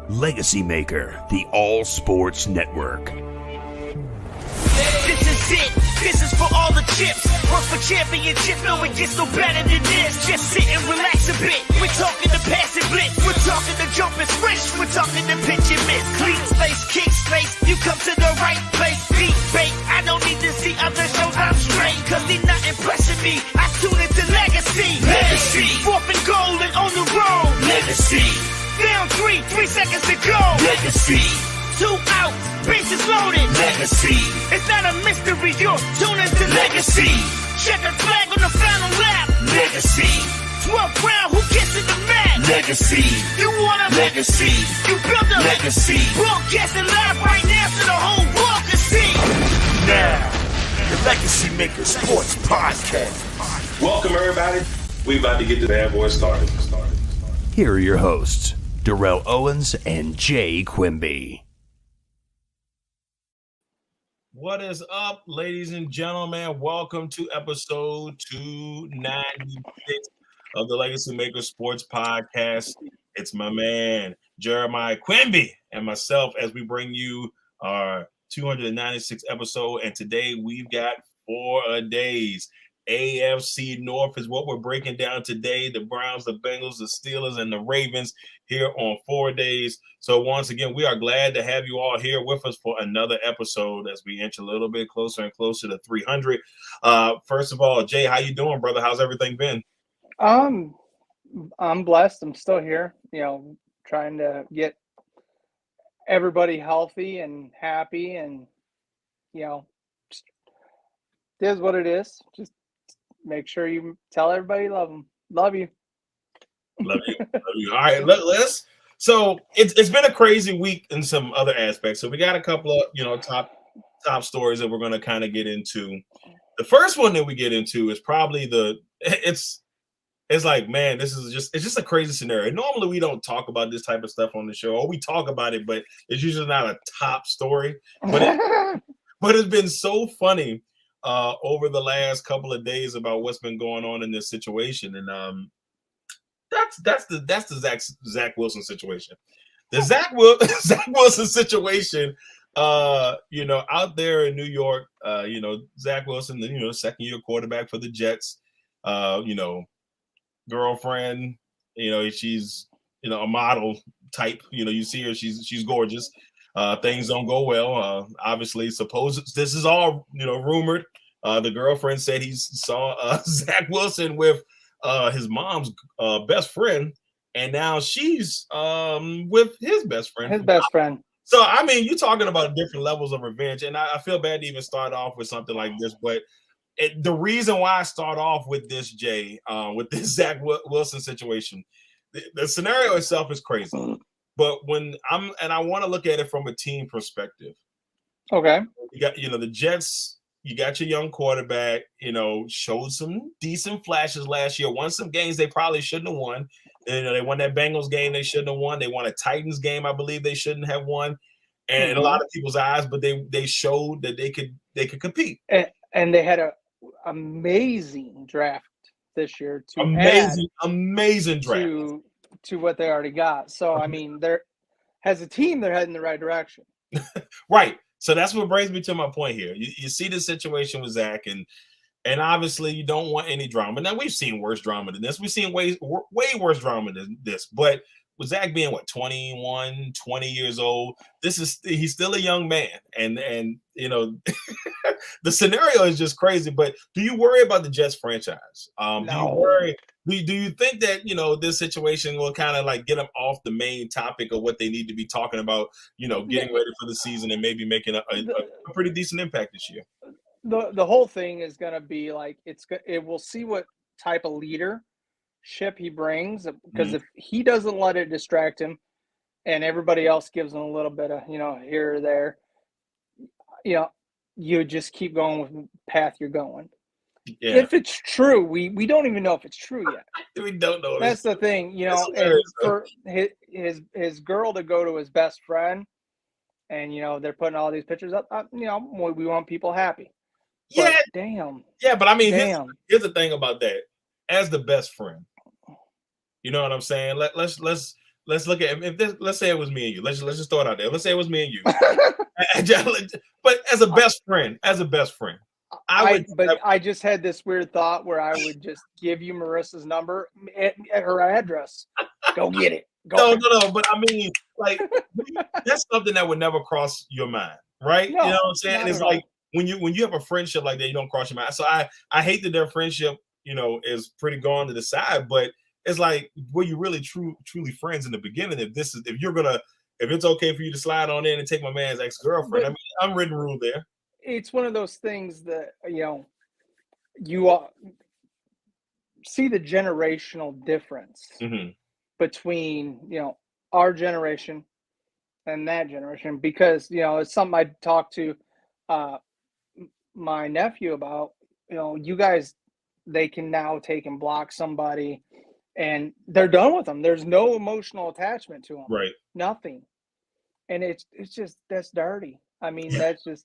LegacyMaker, the All Sports Network. This is it. This is for all the chips. Work for championships. No, it gets no better than this. Just sit and relax a bit. We're talking the pass and blitz. We're talking the jump and switch. We're talking the pitch and miss. Clean space, kick space. You come to the right place. Deep bait. I don't need to see other shows. I'm straight. Cause they're not impressing me. I tune into Legacy. Legacy. Fourth and goal and on the road. Legacy. Down 3 seconds to go. Legacy. 2 out, bases loaded. Legacy. It's not a mystery, you're tuning to Legacy. Check the flag on the final lap. Legacy. 12th round, who gets in the match? Legacy. You want a Legacy. You build a Legacy. Broadcasting live right now so the whole world can see. Now, the LegacyMaker Sports Podcast. Welcome, everybody. We about to get the bad boy started. Here are your hosts, Darrell Owens and Jay Quimby. What is up, ladies and gentlemen? Welcome to episode 296 of the LegacyMaker Sports Podcast. It's my man, Jeremiah Quimby, and myself as we bring you our 296th episode. And today we've got 4 days. AFC North is what we're breaking down today. The Browns, the Bengals, the Steelers, and the Ravens here on 4 days. So once again, we are glad to have you all here with us for another episode as we inch a little bit closer and closer to 300. First of all, Jay, how you doing, brother? How's everything been? I'm blessed. I'm still here, trying to get everybody healthy and happy, and it is what it is. Just make sure you tell everybody you love them. Love you. Love you. Love you. All right, let's. So it's been a crazy week in some other aspects. So we got a couple of top stories that we're going to kind of get into. The first one that we get into is probably it's like, man, it's just a crazy scenario. Normally we don't talk about this type of stuff on the show, or we talk about it, but it's usually not a top story. But it's been so funny over the last couple of days about what's been going on in this situation, and that's the Zach Wilson situation. The Zach Wilson situation, out there in New York, Zach Wilson, the second year quarterback for the Jets, girlfriend, she's a model type. You see her, she's gorgeous. Things don't go well. Obviously, this is all rumored. The girlfriend said he saw Zach Wilson with his mom's best friend, and now she's with his best friend. His best friend. So I mean, you're talking about different levels of revenge, and I feel bad to even start off with something like this, but the reason why I start off with this, Jay, with this Zach Wilson situation, the scenario itself is crazy. But I want to look at it from a team perspective. Okay. You got, the Jets, you got your young quarterback, showed some decent flashes last year, won some games they probably shouldn't have won. And, they won that Bengals game they shouldn't have won. They won a Titans game I believe they shouldn't have won. And in a lot of people's eyes, but they showed that they could compete. And they had a amazing draft this year amazing draft to what they already got. So I mean, they're as a team, they're heading in the right direction. Right. So that's what brings me to my point here. You see the situation with Zach, and obviously you don't want any drama. Now we've seen worse drama than this. We've seen way worse drama than this. But with Zach being 21, 20 years old, he's still a young man, and the scenario is just crazy. But do you worry about the Jets franchise? No. Do you worry? Do you think that this situation will kind of like get them off the main topic of what they need to be talking about? Getting ready for the season and maybe making a pretty decent impact this year. The whole thing is going to be like we'll see what type of leadership he brings, because if he doesn't let it distract him, and everybody else gives him a little bit of here or there, you just keep going with the path you're going. Yeah. If it's true, we don't even know if it's true yet. We don't know. That's the thing, and for his girl to go to his best friend, and they're putting all these pictures up. We want people happy. But yeah, damn. Yeah, but I mean, here's the thing about that. As the best friend, you know what I'm saying? Let's let's look at let's say it was me and you. Let's just throw it out there. Let's say it was me and you. But as a best friend, I just had this weird thought where I would just give you Marissa's number at her address. Go get it. No. But I mean, like, that's something that would never cross your mind, right? No, you know what I'm saying? It's like when you have a friendship like that, you don't cross your mind. So I hate that their friendship, is pretty gone to the side, but it's like, were you really truly friends in the beginning? If it's okay for you to slide on in and take my man's ex-girlfriend, I mean, I'm written rule there. It's one of those things that, you see the generational difference between, our generation and that generation, because, it's something I talked to my nephew about. You guys, they can now take and block somebody and they're done with them. There's no emotional attachment to them. Right. Nothing. And it's just, that's dirty. I mean, that's just,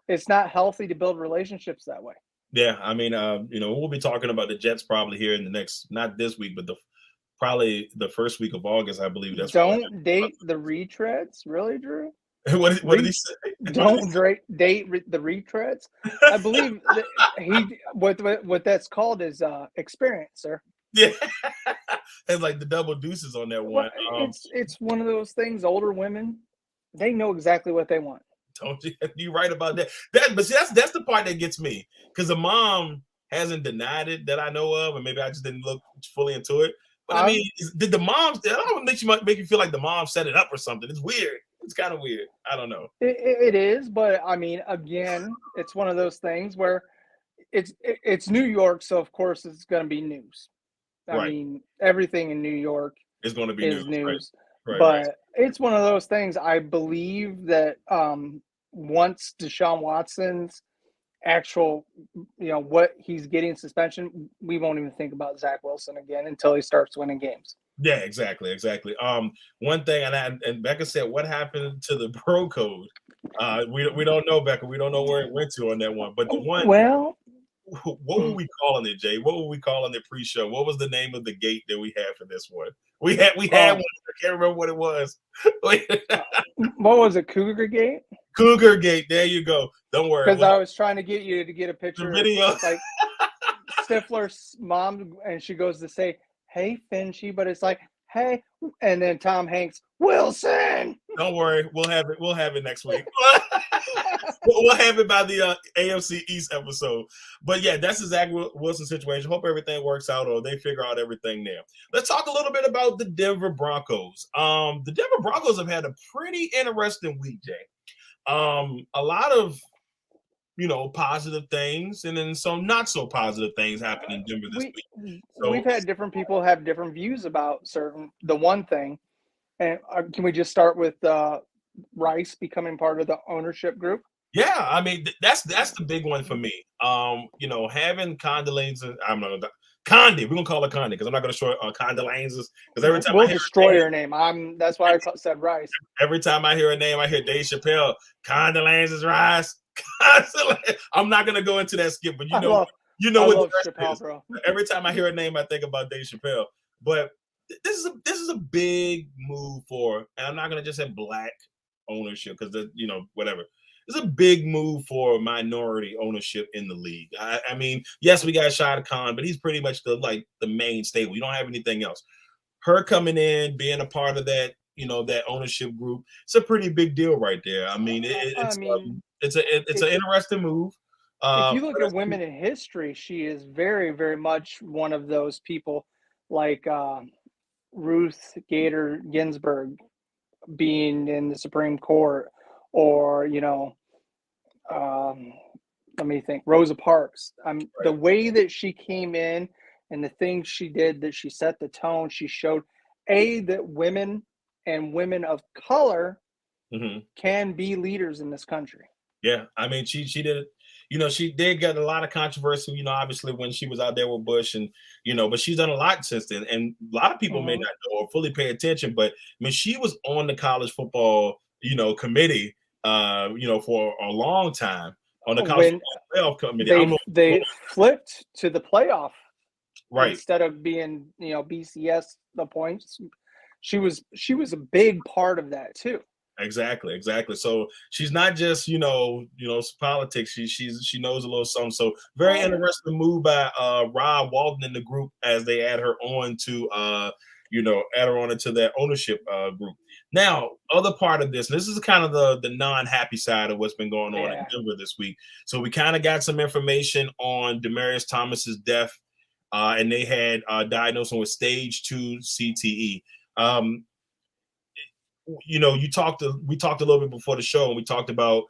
it's not healthy to build relationships that way. Yeah. I mean, we'll be talking about the Jets probably here in the next, not this week, but probably the first week of August, I believe. Don't date the retreads. Really, Drew? What did he say? Don't date the retreads. I believe that what that's called is experience, sir. Yeah, it's like the double deuces on that one. It's one of those things. Older women, they know exactly what they want. Don't you? You're right about that. But see, that's the part that gets me, because the mom hasn't denied it that I know of, and maybe I just didn't look fully into it. But I mean, did the moms? I don't know, make you feel like the mom set it up or something. It's weird. It's kind of weird. I don't know. It is, but I mean, again, it's one of those things where it's New York, so of course it's going to be news. I mean, everything in New York is going to be news. Right. But it's one of those things. I believe that once Deshaun Watson's actual, what he's getting suspension, we won't even think about Zach Wilson again until he starts winning games. Yeah, exactly. One thing, and Becca said, what happened to the bro code? We don't know, Becca. We don't know where it went to on that one. But the one, what were we calling it, Jay? What were we calling the pre-show? What was the name of the gate that we had for this one? We had one. I can't remember what it was. What was it? Cougar Gate? Cougar Gate. There you go. Don't worry. Because I was trying to get you to get a picture. The video. Like Stifler's mom, and she goes to say, "Hey, Finchy," but it's like, "Hey," and then Tom Hanks, "Wilson." Don't worry. We'll have it next week. We'll have it by the AFC East episode. But yeah, that's the Zach Wilson situation. Hope everything works out, or they figure out everything there. Let's talk a little bit about the Denver Broncos. The Denver Broncos have had a pretty interesting week, Jay. A lot of positive things, and then some not so positive things happen in Denver this week. So, we've had different people have different views about the one thing. And can we just start with Rice becoming part of the ownership group? Yeah, I mean that's the big one for me. Having Condoleezza, I'm not Condi. We're gonna call her Condi because I'm not gonna show Condoleezza, because every time we'll destroy her name. That's why I said Rice. Every time I hear a name, I hear Dave Chappelle. Condoleezza Rice. I'm not gonna go into that skip, but I love Chappelle, bro. Every time I hear a name, I think about Dave Chappelle. But this is a big move for, and I'm not gonna just say black ownership because whatever. It's a big move for minority ownership in the league. I mean, yes, we got Shad Khan, but he's pretty much the main stable. We don't have anything else. Her coming in, being a part of that, that ownership group, it's a pretty big deal right there. I mean, it's an interesting move. If you look at women in history, she is very, very much one of those people, like Ruth Bader Ginsburg being in the Supreme Court, or let me think, Rosa Parks. The way that she came in and the things she did, that she set the tone. She showed that women and women of color can be leaders in this country. Yeah, I mean, she did it. She did get a lot of controversy, obviously when she was out there with Bush, and but she's done a lot since then. And a lot of people may not know or fully pay attention, but I mean, she was on the college football, committee, for a long time, on the college football playoff committee. They flipped to the playoff, right? Instead of being, BCS the points, she was a big part of that too. Exactly. So she's not just politics. She knows a little something. So very interesting move by Rob Walton in the group as they add her on to add her on into their ownership group. Now, other part of this is kind of the non-happy side of what's been going on in Denver this week. So we kind of got some information on Demaryius Thomas's death, and they had diagnosed him with stage 2 CTE. We talked a little bit before the show, and we talked about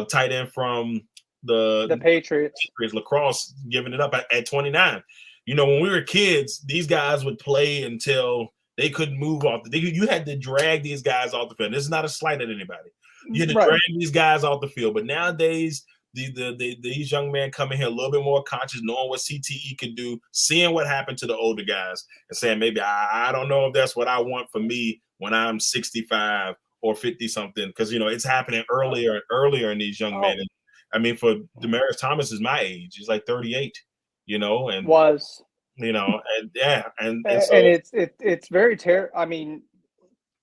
tight end from the Patriots lacrosse giving it up at 29. When we were kids, these guys would play until they couldn't move off. You had to drag these guys off the field. This is not a slight at anybody. You had to drag these guys off the field. But nowadays, these young men coming here a little bit more conscious, knowing what CTE can do, seeing what happened to the older guys, and saying maybe I don't know if that's what I want for me when I'm 65 or 50 something, because it's happening earlier and earlier in these young men. And, I mean, for Demaryius Thomas is my age. He's like 38, and was. And so, it's very terrible. I mean,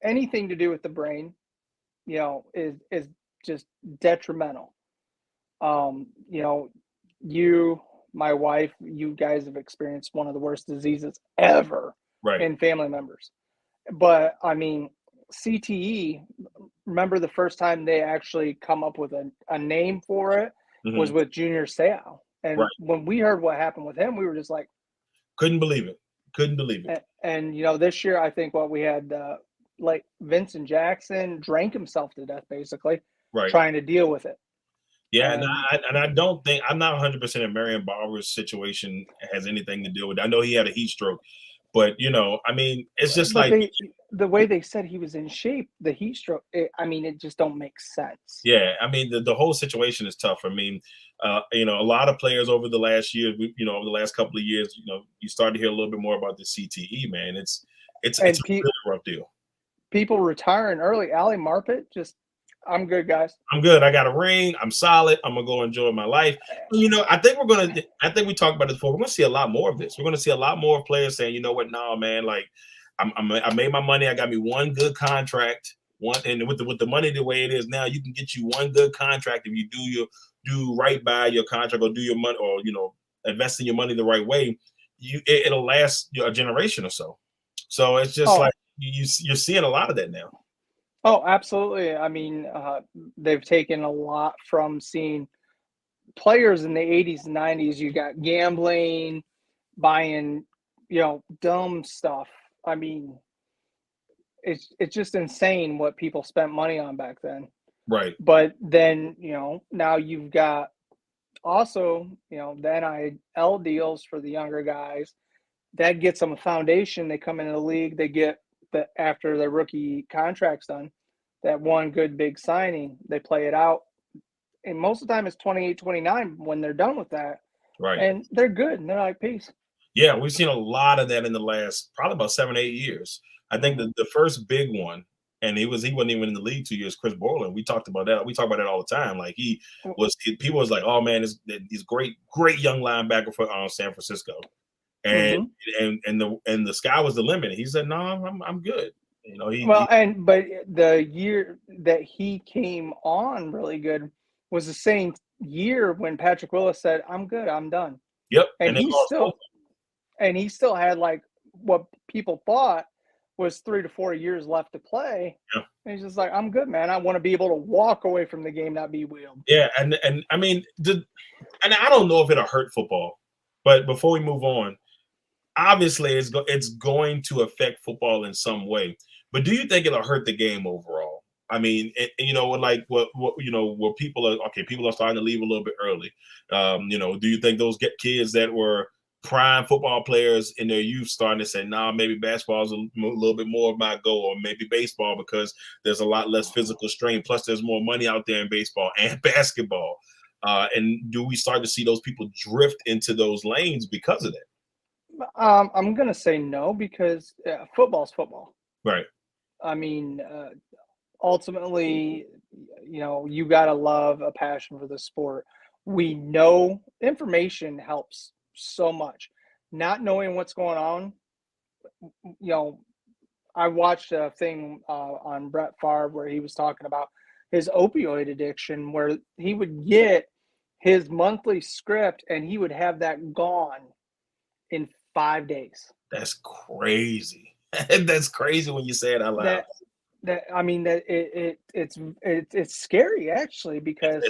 anything to do with the brain, is just detrimental. You, my wife, you guys have experienced one of the worst diseases ever in family members. But I mean, CTE, remember the first time they actually come up with a name for it was with Junior Seau. And when we heard what happened with him, we were just like, couldn't believe it. And this year, I think what we had, like Vincent Jackson drank himself to death, basically, trying to deal with it. Yeah, and I don't think, I'm not 100% in Marion Barber's situation has anything to do with it. I know he had a heat stroke, but I mean, it's just the way they said he was in shape, the heat stroke, it just don't make sense. Yeah, I mean, the whole situation is tough. I mean, a lot of players over the last year, over the last couple of years, you start to hear a little bit more about the CTE, man. It's a really rough deal. People retiring early. Ali Marpet, I'm good, guys. I'm good. I got a ring. I'm solid. I'm gonna go enjoy my life. I think we talked about it before. We're gonna see a lot more of this. We're gonna see a lot more of players saying, you know what, no, man, like I made my money. I got me one good contract. And with the money the way it is now, you can get you one good contract if you do right by your contract or do your money or invest in your money the right way. It'll last a generation or so. So it's just like you're seeing a lot of that now. Oh, absolutely. I mean, they've taken a lot from seeing players in the 80s and 90s. You got gambling, buying, dumb stuff. I mean, it's just insane what people spent money on back then. Right. But then, now you've got also, the NIL deals for the younger guys. That gets them a foundation. They come into the league. They get after their rookie contract's done, that one good big signing, they play it out. And most of the time it's 28, 29 when they're done with that. Right. And they're good. And they're like, peace. Yeah, we've seen a lot of that in the last probably about 7 or 8 years. I think the first big one, and he wasn't even in the league 2 years, Chris Borland. We talked about that. We talk about that all the time. Like people was like, oh man, he's great young linebacker for San Francisco. And and the sky was the limit. He said, "No, I'm good." But the year that he came on really good was the same year when Patrick Willis said, "I'm good, I'm done." Yep, and he still had like what people thought was 3 to 4 years left to play. Yeah, and he's just like, "I'm good, man. I want to be able to walk away from the game, not be wheeled." Yeah, and I mean, and I don't know if it'll hurt football, but before we move on. Obviously, it's going to affect football in some way, but do you think it'll hurt the game overall? I mean, where people are starting to leave a little bit early. Do you think those kids that were prime football players in their youth starting to say, nah, maybe basketball is a little bit more of my goal, or maybe baseball because there's a lot less physical strain. Plus, there's more money out there in baseball and basketball. And do we start to see those people drift into those lanes because of that? I'm going to say no, because football's football. Right. I mean, ultimately, you got to love a passion for the sport. We know information helps so much. Not knowing what's going on, I watched a thing on Brett Favre where he was talking about his opioid addiction, where he would get his monthly script and he would have that gone in 5 days. That's crazy. That's crazy when you say it out loud. It's scary actually, because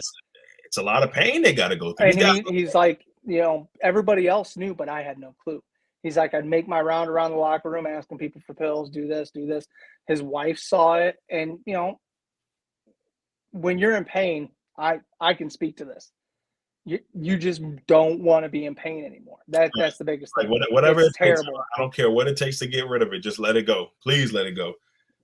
it's a lot of pain they got to go through. And he's like, everybody else knew, but I had no clue. He's like, I'd make my round around the locker room asking people for pills, do this. His wife saw it. And, when you're in pain, I can speak to this. You just don't want to be in pain anymore. That's the biggest thing. Whatever it's it takes, terrible. I don't care what it takes to get rid of it. Just let it go. Please let it go.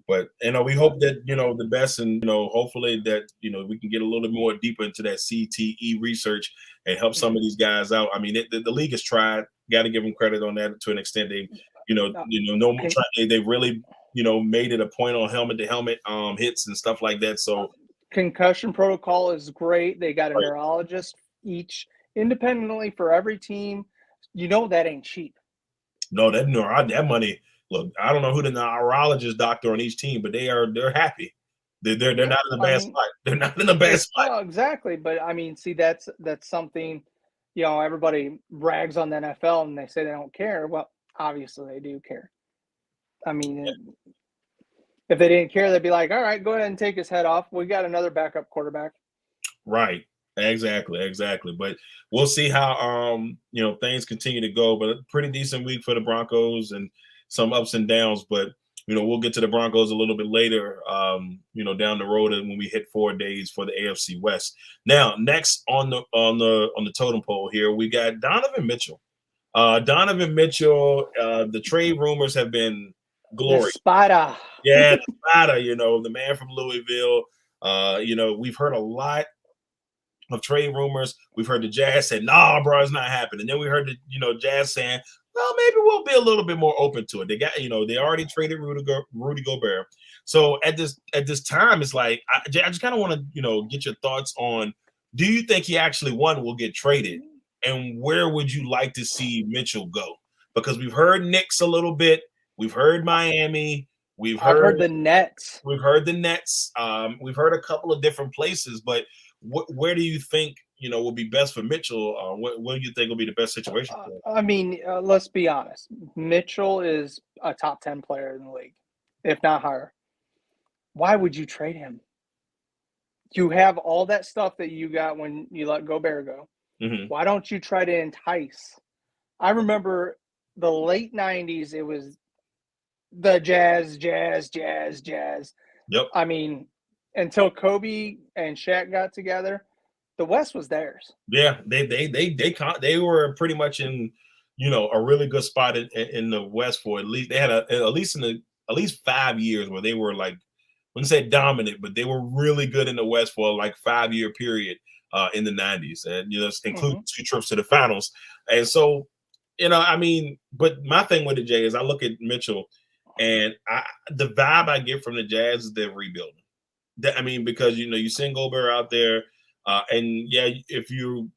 But, we hope that, the best, and, hopefully that, we can get a little bit more deeper into that CTE research and help some of these guys out. I mean, the league has tried. Got to give them credit on that to an extent. They, they really, made it a point on helmet-to-helmet hits and stuff like that. So concussion protocol is great. They got a neurologist each independently for every team. That ain't cheap. No, that money. Look, I don't know who the neurologist doctor on each team, but they're happy. They're not in a bad spot. They're not in a bad spot. Oh, exactly. But see, that's something. Everybody rags on the NFL and they say they don't care. Well, obviously they do care. If they didn't care, they'd be like, all right, go ahead and take his head off. We got another backup quarterback. Right. Exactly. But we'll see how things continue to go. But a pretty decent week for the Broncos and some ups and downs. But we'll get to the Broncos a little bit later, down the road when we hit 4 days for the AFC West. Now, next on the totem pole here, we got Donovan Mitchell. The trade rumors have been glory. The Spider. Yeah, the Spider, the man from Louisville. We've heard a lot of trade rumors. We've heard the Jazz say, nah, bro, it's not happening. Then we heard the, Jazz saying, well, maybe we'll be a little bit more open to it. They got, they already traded Rudy Gobert. So at this time, it's like, I just kind of want to, get your thoughts on, do you think he actually, will get traded? And where would you like to see Mitchell go? Because we've heard Knicks a little bit. We've heard Miami. I've heard the Nets. We've heard the Nets. We've heard a couple of different places, but where do you think, will be best for Mitchell? What do you think will be the best situation for him? Let's be honest. Mitchell is a top 10 player in the league, if not higher. Why would you trade him? You have all that stuff that you got when you let Gobert go. Mm-hmm. Why don't you try to entice? I remember the late 90s, it was the Jazz. Yep. Until Kobe and Shaq got together, the West was theirs. Yeah, they were pretty much in, a really good spot in the West for at least. They had at least 5 years where they were like, I wouldn't say dominant, but they were really good in the West for like 5 year period in the 90s, and including 2 trips to the finals. And so, but my thing with the Jay is I look at Mitchell, and the vibe I get from the Jazz is they're rebuilding. Because you send Gobert out there, and yeah, if you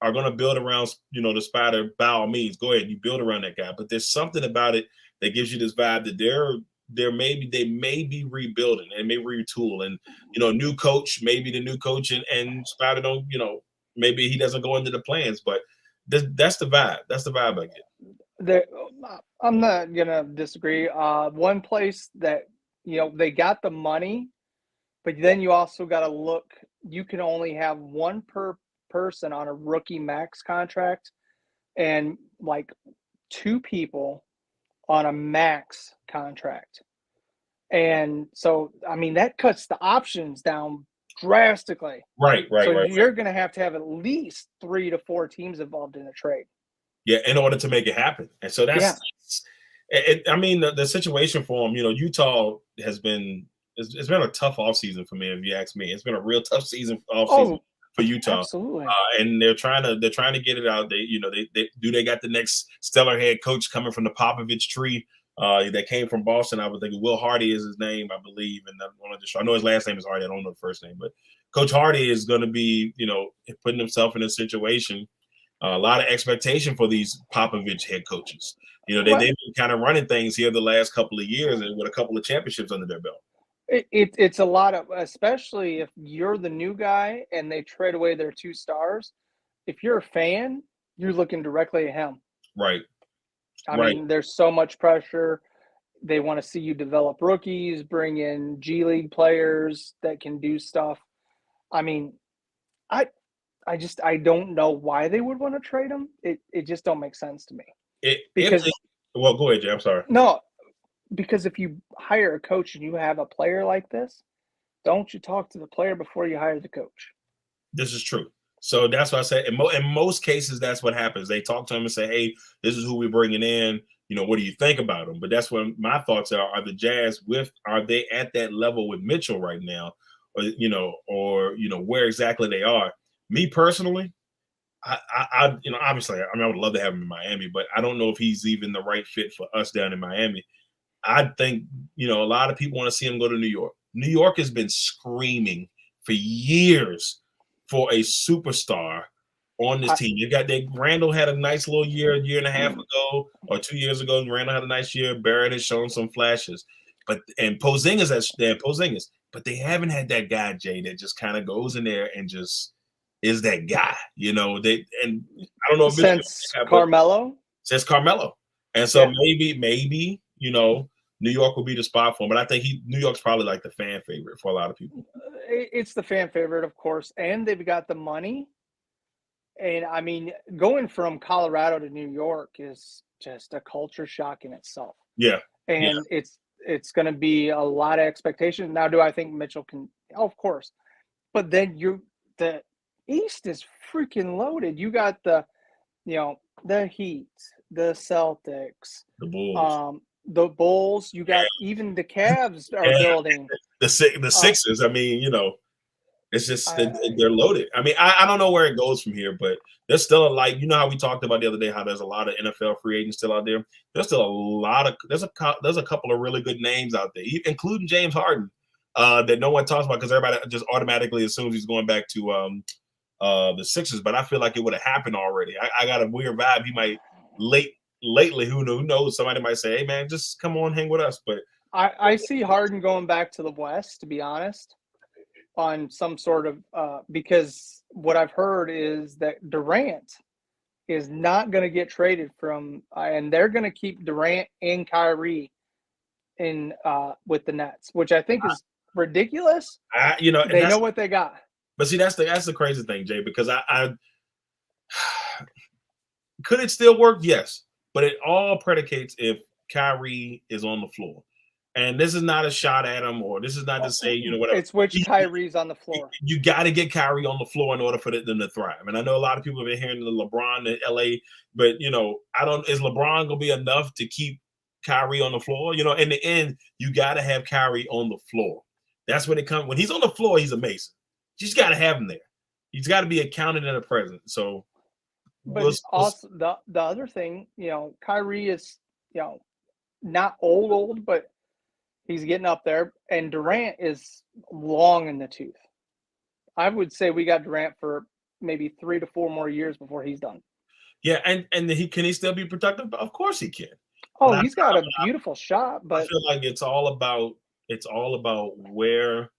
are going to build around the Spider, by all means, go ahead, you build around that guy. But there's something about it that gives you this vibe that they may be rebuilding, and may retool, and new coach, maybe the new coach and Spider don't, maybe he doesn't go into the plans, but that's the vibe. That's the vibe I get. I'm not gonna disagree. One place that they got the money, but then you also got to look. You can only have one per person on a rookie max contract, and like 2 people on a max contract. And so, that cuts the options down drastically. Right. You're going to have at least 3 to 4 teams involved in a trade. Yeah, in order to make it happen. And so that's, the situation for them, Utah has been, it's been a tough offseason for me, if you ask me. It's been a real tough offseason for Utah. Absolutely. And they're trying to get it out. They got the next stellar head coach coming from the Popovich tree that came from Boston. I would think Will Hardy is his name, I believe. And I know his last name is Hardy. I don't know the first name, but Coach Hardy is going to be, putting himself in a situation, a lot of expectation for these Popovich head coaches. You know, they've been kind of running things here the last couple of years and with a couple of championships under their belt. It's a lot of, especially if you're the new guy and they trade away their 2 stars. If you're a fan, you're looking directly at him. Right. I mean, there's so much pressure. They want to see you develop rookies, bring in G League players that can do stuff. I mean, I don't know why they would want to trade him. It just don't make sense to me. Well, go ahead, Jay. I'm sorry. No, because if you hire a coach and you have a player like this, don't you talk to the player before you hire the coach? This is true. So that's why I said in most cases, that's what happens. They talk to him and say, hey, this is who we're bringing in. You know, what do you think about him? But that's what my thoughts are. Are the Jazz are they at that level with Mitchell right now? Or where exactly they are? Me personally, I obviously, I mean, I would love to have him in Miami, but I don't know if he's even the right fit for us down in Miami. I think, a lot of people want to see him go to New York. New York has been screaming for years for a superstar on this team. Randall had a nice little year and a half ago or 2 years ago. Randall had a nice year. Barrett has shown some flashes, and Porzingis, but they haven't had that guy, Jay, that just kind of goes in there and just is that guy. I don't know if since Carmelo. Since Carmelo, and so maybe New York will be the spot for him, but I think New York's probably like the fan favorite for a lot of people. It's the fan favorite, of course, and they've got the money. And I mean, going from Colorado to New York is just a culture shock in itself. Yeah. And it's going to be a lot of expectations. Now, do I think Mitchell can? Of course. But then the East is freaking loaded. You got the Heat, the Celtics, the Bulls. You got even the Cavs are building. The Sixers. I mean, it's just they're loaded. I mean, I don't know where it goes from here, but there's still how we talked about the other day, how there's a lot of NFL free agents still out there. There's still there's a couple of really good names out there, including James Harden, that no one talks about because everybody just automatically assumes he's going back to the Sixers. But I feel like it would have happened already. I got a weird vibe. He might lately, who knows? Somebody might say, hey man, just come on, hang with us. But I see Harden going back to the West, to be honest, on some sort of because what I've heard is that Durant is not going to get traded from, and they're going to keep Durant and Kyrie in with the Nets, which I think is ridiculous. They know what they got. But see, that's the crazy thing, Jay, because I could it still work? Yes, but it all predicates if Kyrie is on the floor. And this is not a shot at him, or this is not to say, whatever. It's which Kyrie's on the floor. You got to get Kyrie on the floor in order for them to thrive. And I know a lot of people have been hearing the LeBron in LA, but is LeBron gonna be enough to keep Kyrie on the floor? In the end, you got to have Kyrie on the floor. That's when it comes. When he's on the floor, he's amazing. You just got to have him there. He's got to be accounted and a present. So, but also the other thing, Kyrie is not old, but he's getting up there, and Durant is long in the tooth. I would say we got Durant for maybe 3 to 4 more years before he's done. Yeah, and can he still be productive? Of course he can. Oh, he's got a beautiful shot, but I feel like it's all about where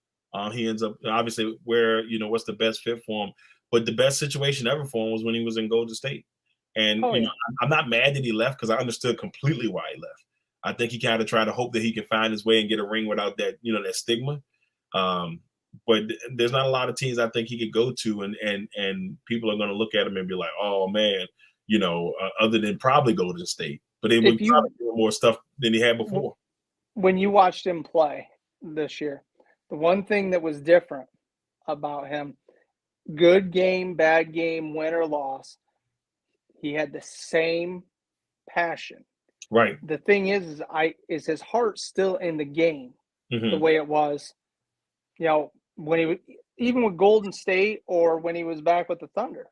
he ends up. Obviously, where what's the best fit for him. But the best situation ever for him was when he was in Golden State. And I'm not mad that he left because I understood completely why he left. I think he kind of tried to hope that he can find his way and get a ring without that, that stigma. But there's not a lot of teams I think he could go to, and people are going to look at him and be like, oh man, other than probably Golden State. But they would probably do more stuff than he had before. When you watched him play this year, the one thing that was different about him, good game, bad game, win or loss, he had the same passion. Right. The thing is his heart still in the game, the way it was, when he was even with Golden State or when he was back with the Thunder.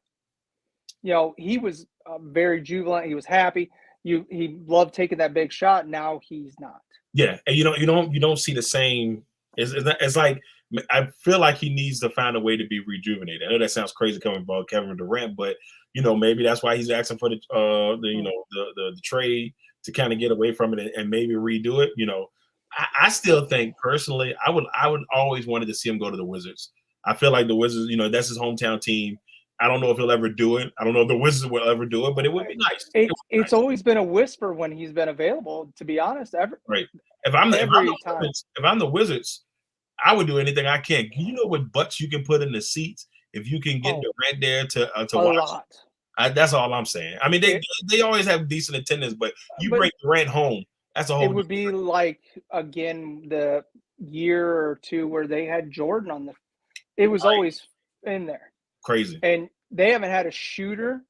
He was very jubilant. He was happy. He loved taking that big shot. Now he's not. Yeah, and you don't see the same. It's like I feel like he needs to find a way to be rejuvenated. I know that sounds crazy coming from Kevin Durant, but maybe that's why he's asking for the trade to kind of get away from it and maybe redo it. I still think personally, I would always wanted to see him go to the Wizards. I feel like the Wizards, that's his hometown team. I don't know if he'll ever do it. I don't know if the Wizards will ever do it, but it would be nice. It's always been a whisper when he's been available, to be honest. Right. If I'm the Wizards, I would do anything I can. You know what butts you can put in the seats if you can get Durant there to watch. Lot. That's all I'm saying. I mean, they always have decent attendance, but bring Durant home. That's a whole. It would be like, again, the year or two where they had Jordan on it was always in there. Crazy. And they haven't had a shooter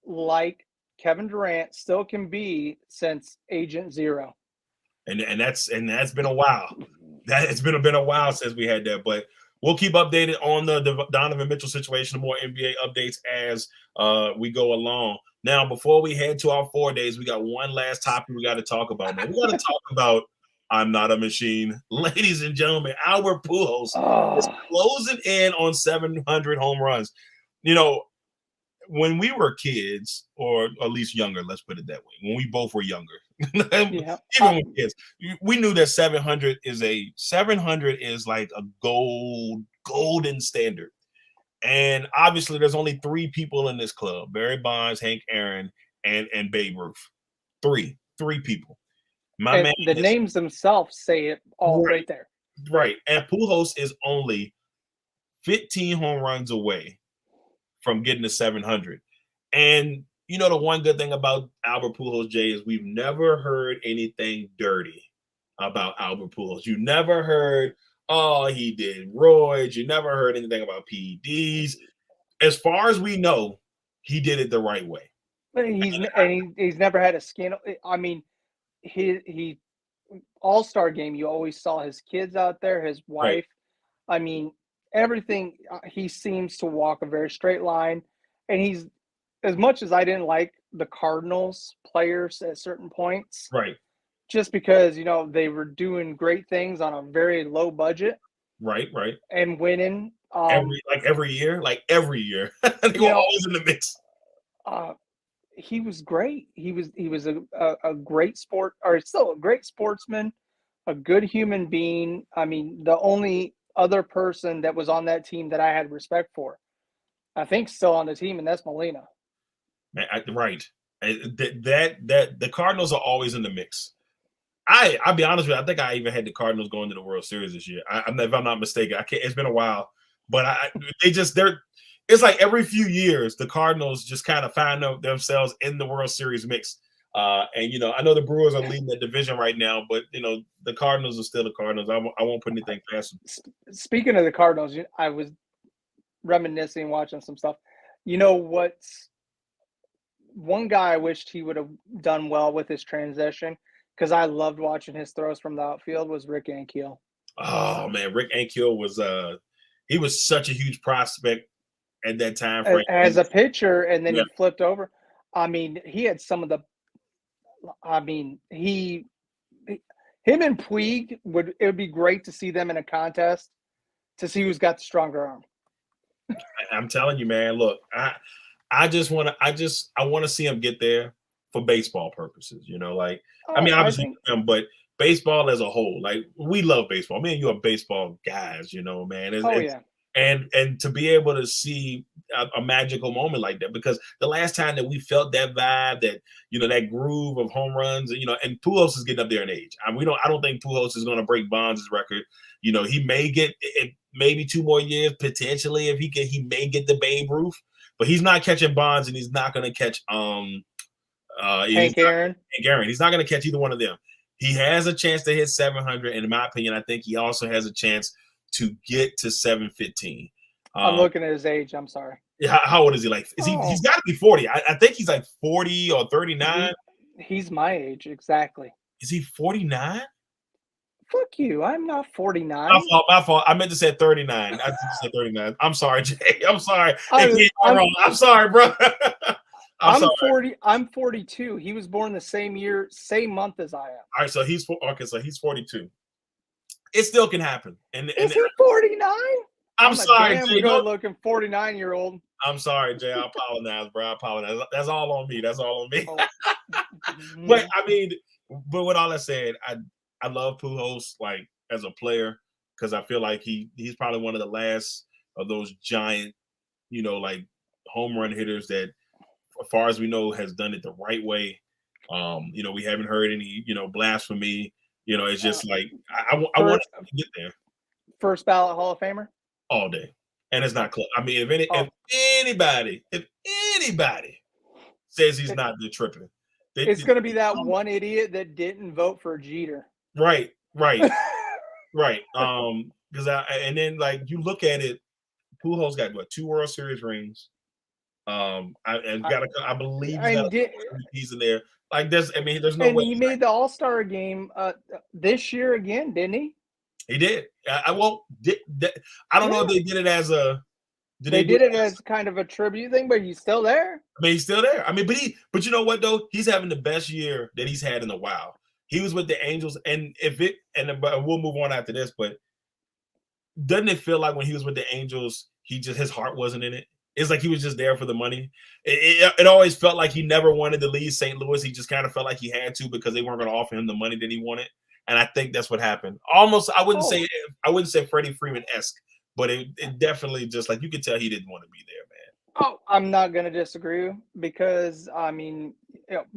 like Kevin Durant still can be since Agent Zero. And that's been a while. It's been a while since we had that, but we'll keep updated on the Donovan Mitchell situation, more NBA updates as we go along. Now, before we head to our 4 days, we got one last topic we got to talk about. Man, we got to talk about I'm Not a Machine. Ladies and gentlemen, Albert Pujols is closing in on 700 home runs. When we were kids, or at least younger, let's put it that way, when we both were younger, even when kids, we knew that 700 is like a golden standard. And obviously, there's only 3 people in this club: Barry Bonds, Hank Aaron, and Babe Ruth. Three people. The names themselves say it all right there. Right. And Pujols is only 15 home runs away from getting to 700. And the one good thing about Albert Pujols, Jay, is we've never heard anything dirty about Albert Pujols. You never heard, he did roids. You never heard anything about PEDs. As far as we know, he did it the right way. He's never had a scandal. I mean, he All-Star game, you always saw his kids out there, his wife. Right. I mean, everything. He seems to walk a very straight line, and he's, as much as I didn't like the Cardinals players at certain points, right? Just because they were doing great things on a very low budget, right, and winning every year, they were always in the mix. He was great. He was a great sport, or still a great sportsman, a good human being. I mean, the only other person that was on that team that I had respect for, I think, still on the team, and that's Molina. Man, right. That the Cardinals are always in the mix. I'll be honest with you. I think I even had the Cardinals going to the World Series this year. If I'm not mistaken, it's been a while, but it's like every few years, the Cardinals just kind of find themselves in the World Series mix. And, I know the Brewers are leading the division right now, but, the Cardinals are still the Cardinals. I won't put anything past them. Speaking of the Cardinals, I was reminiscing, watching some stuff. What's one guy I wished he would have done well with his transition, because I loved watching his throws from the outfield, was Rick Ankiel. Oh, man, Rick Ankiel was he was such a huge prospect at that time frame as a pitcher, and then he flipped over. I mean, he had some of the. I mean, him and Puig it would be great to see them in a contest to see who's got the stronger arm. I'm telling you, man. Look, I want to see him get there for baseball purposes. I mean, obviously, but baseball as a whole. Like, we love baseball. Me and you are baseball guys. Man. And to be able to see a magical moment like that, because the last time that we felt that vibe, that that groove of home runs, and Pujols is getting up there in age. I don't think Pujols is going to break Bonds' record. He may get maybe 2 more years potentially if he may get the Babe Ruth, but he's not catching Bonds, and he's not going to catch Hank Aaron. He's not going to catch either one of them. He has a chance to hit 700, and in my opinion, I think he also has a chance to get to 715. I'm looking at his age. I'm sorry. Yeah, how old is he? He's got to be 40. I think he's like 40 or 39. He's my age, exactly. Is he 49? Fuck you. I'm not 49. My fault. I meant to say 39. I said 39. I'm sorry, Jay. I'm sorry. I'm sorry, bro. I'm 40. I'm 42. He was born the same year, same month as I am. All right, so he's 42. It still can happen. And is he 49? I'm sorry, damn Jay. good-looking 49-year-old. I'm sorry, Jay. I apologize, bro. I apologize. That's all on me. That's all on me. Oh. But I mean, but with all that said, I love Pujols like as a player because I feel like he's probably one of the last of those giant, like home run hitters that, as far as we know, has done it the right way. We haven't heard any, blasphemy. It's just like I want to get there. First ballot Hall of Famer all day, and it's not close. I mean, if anybody says he's not, they're tripping. It's going to be that one idiot that didn't vote for Jeter. Right. Right. Because and then like you look at it, Pujols got 2 World Series rings. I believe he's in there. Like there's no and way. He made the All-Star game this year again, didn't he? He did. I don't know if they did it as a. They did it as kind of a tribute thing, but he's still there. I mean, he's still there. I mean, but you know what though? He's having the best year that he's had in a while. He was with the Angels, and we'll move on after this. But doesn't it feel like when he was with the Angels, his heart wasn't in it? It's like he was just there for the money. It always felt like he never wanted to leave St. Louis. He just kind of felt like he had to because they weren't going to offer him the money that he wanted. And I think that's what happened. Almost, I wouldn't say Freddie Freeman-esque, but it definitely just like you could tell he didn't want to be there, man. Oh, I'm not going to disagree because I mean,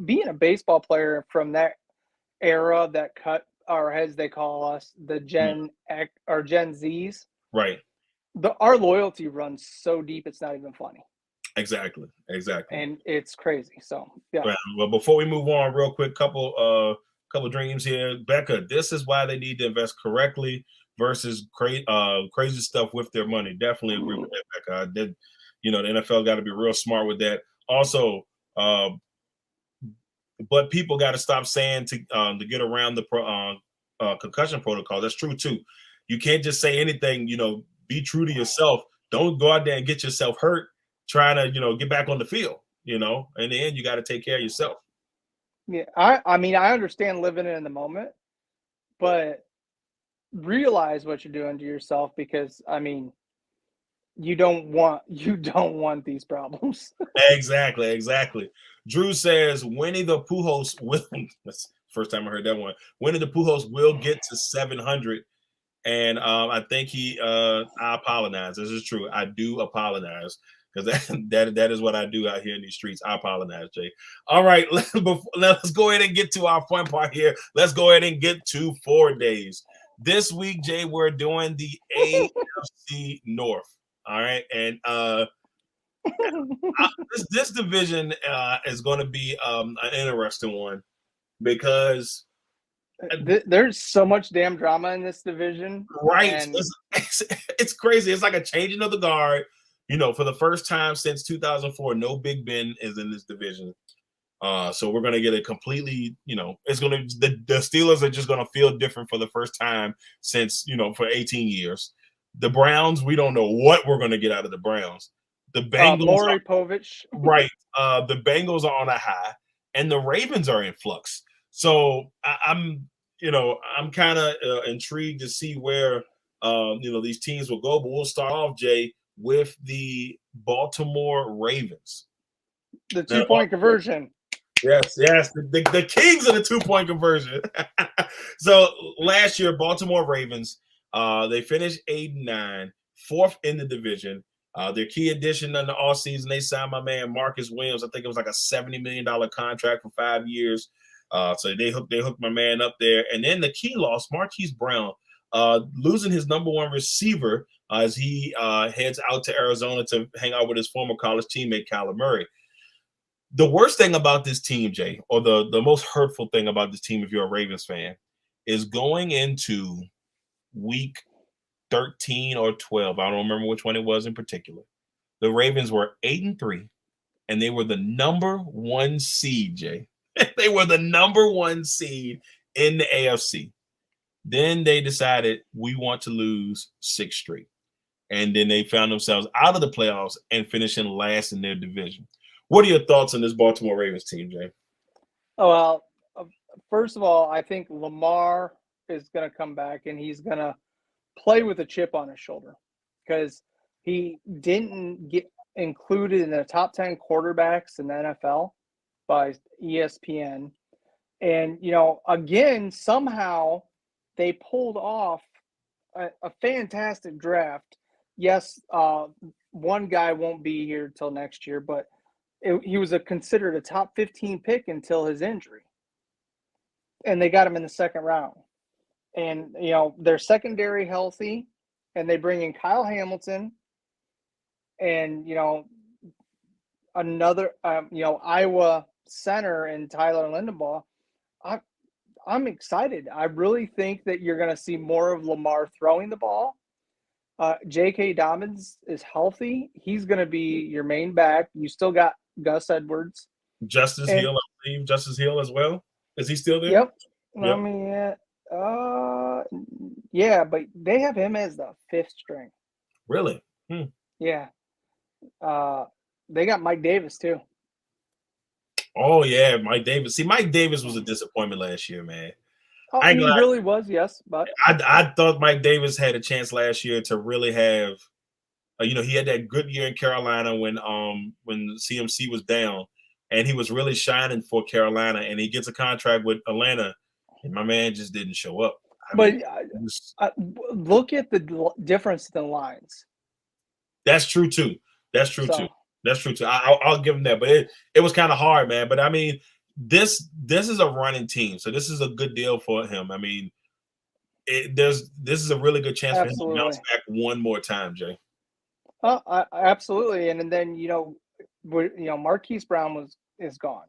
being a baseball player from that era that cut, or as they call us, the Gen X or Gen Zs, right? Our loyalty runs so deep, it's not even funny. Exactly. And it's crazy. So yeah. Well, before we move on, real quick, couple dreams here, Becca. This is why they need to invest correctly versus crazy stuff with their money. Definitely agree with that, Becca. The NFL got to be real smart with that. Also, but people got to stop saying to get around the concussion protocol. That's true too. You can't just say anything. Be true to yourself. Don't go out there and get yourself hurt trying to, get back on the field. In the end, you got to take care of yourself. Yeah, I mean, I understand living in the moment, but realize what you're doing to yourself because, I mean, you don't want these problems. Exactly. Drew says Winnie the Pujols will. That's the first time I heard that one. Winnie the Pujols will get to 700. And I think I apologize. This is true. I do apologize because that is what I do out here in these streets. I apologize, Jay. All right, let's go ahead and get to our fun part here. Let's go ahead and get to 4 days. This week, Jay, we're doing the AFC North. All right, and this division is going to be an interesting one because there's so much damn drama in this division. Right. It's crazy. It's like a changing of the guard. For the first time since 2004, no Big Ben is in this division. So we're going to get a completely, it's going to, the Steelers are just going to feel different for the first time since, for 18 years. The Browns, we don't know what we're going to get out of the Browns. The Bengals, Maury Povich. Right. The Bengals are on a high and the Ravens are in flux. So I'm kind of intrigued to see where, these teams will go. But we'll start off, Jay, with the Baltimore Ravens. The 2-point conversion. Yes. The kings of the 2-point conversion. So last year, Baltimore Ravens, they finished 8-9, 4th in the division. Their key addition in the offseason, they signed my man Marcus Williams. I think it was like a $70 million contract for 5 years. So they hooked my man up there. And then the key loss, Marquise Brown, losing his number 1 receiver as he heads out to Arizona to hang out with his former college teammate, Kyler Murray. The worst thing about this team, Jay, or the most hurtful thing about this team, if you're a Ravens fan, is going into week 13 or 12. I don't remember which one it was in particular. The Ravens were 8-3, and they were the number 1 seed, Jay. They were the number 1 seed in the AFC. Then they decided we want to lose 6 straight. And then they found themselves out of the playoffs and finishing last in their division. What are your thoughts on this Baltimore Ravens team, Jay? Oh, well, first of all, I think Lamar is going to come back and he's going to play with a chip on his shoulder because he didn't get included in the top 10 quarterbacks in the NFL by ESPN. And, again, somehow they pulled off a fantastic draft. Yes, one guy won't be here till next year, but he was considered a top 15 pick until his injury. And they got him in the second round. And, they're secondary healthy, and they bring in Kyle Hamilton and, another, Iowa center and Tyler Lindenbaugh. I'm excited. I really think that you're going to see more of Lamar throwing the ball. J.K. Dobbins is healthy. He's going to be your main back. You still got Gus Edwards. Justice Hill, I believe. Justice Hill as well. Is he still there? Yep. Yeah, but they have him as the fifth string. Really? Yeah. They got Mike Davis too. Oh yeah, Mike Davis. See, Mike Davis was a disappointment last year, man. Oh, he really was, yes. But I thought Mike Davis had a chance last year to really have, he had that good year in Carolina when CMC was down, and he was really shining for Carolina. And he gets a contract with Atlanta, and my man just didn't show up. Look at the difference in the lines. That's true too. That's true too. I'll give him that, but it was kind of hard, man. But I mean, this is a running team, so this is a good deal for him. I mean, this is a really good chance for him to bounce back one more time, Jay. Absolutely, and then Marquise Brown is gone.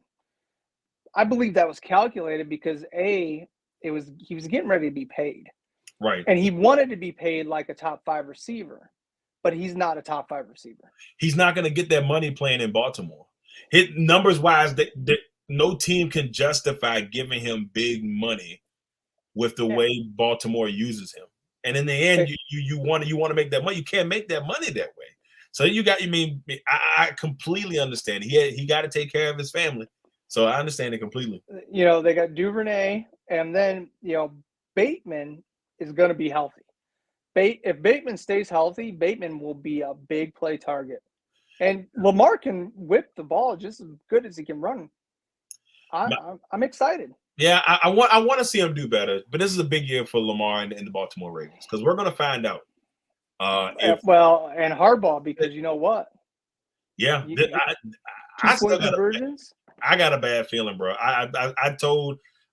I believe that was calculated because he was getting ready to be paid, right? And he wanted to be paid like a top 5 receiver. But he's not a top 5 receiver. He's not going to get that money playing in Baltimore. His numbers wise, no team can justify giving him big money with the way Baltimore uses him. And in the end, you want to make that money. You can't make that money that way. So I completely understand. He got to take care of his family. So I understand it completely. They got Duvernay, and then Bateman is going to be healthy. If Bateman stays healthy, Bateman will be a big play target. And Lamar can whip the ball just as good as he can run. I'm excited. Yeah, I want to see him do better. But this is a big year for Lamar and the Baltimore Ravens because we're going to find out. And Harbaugh, because you know what? Yeah. I got a bad feeling, bro.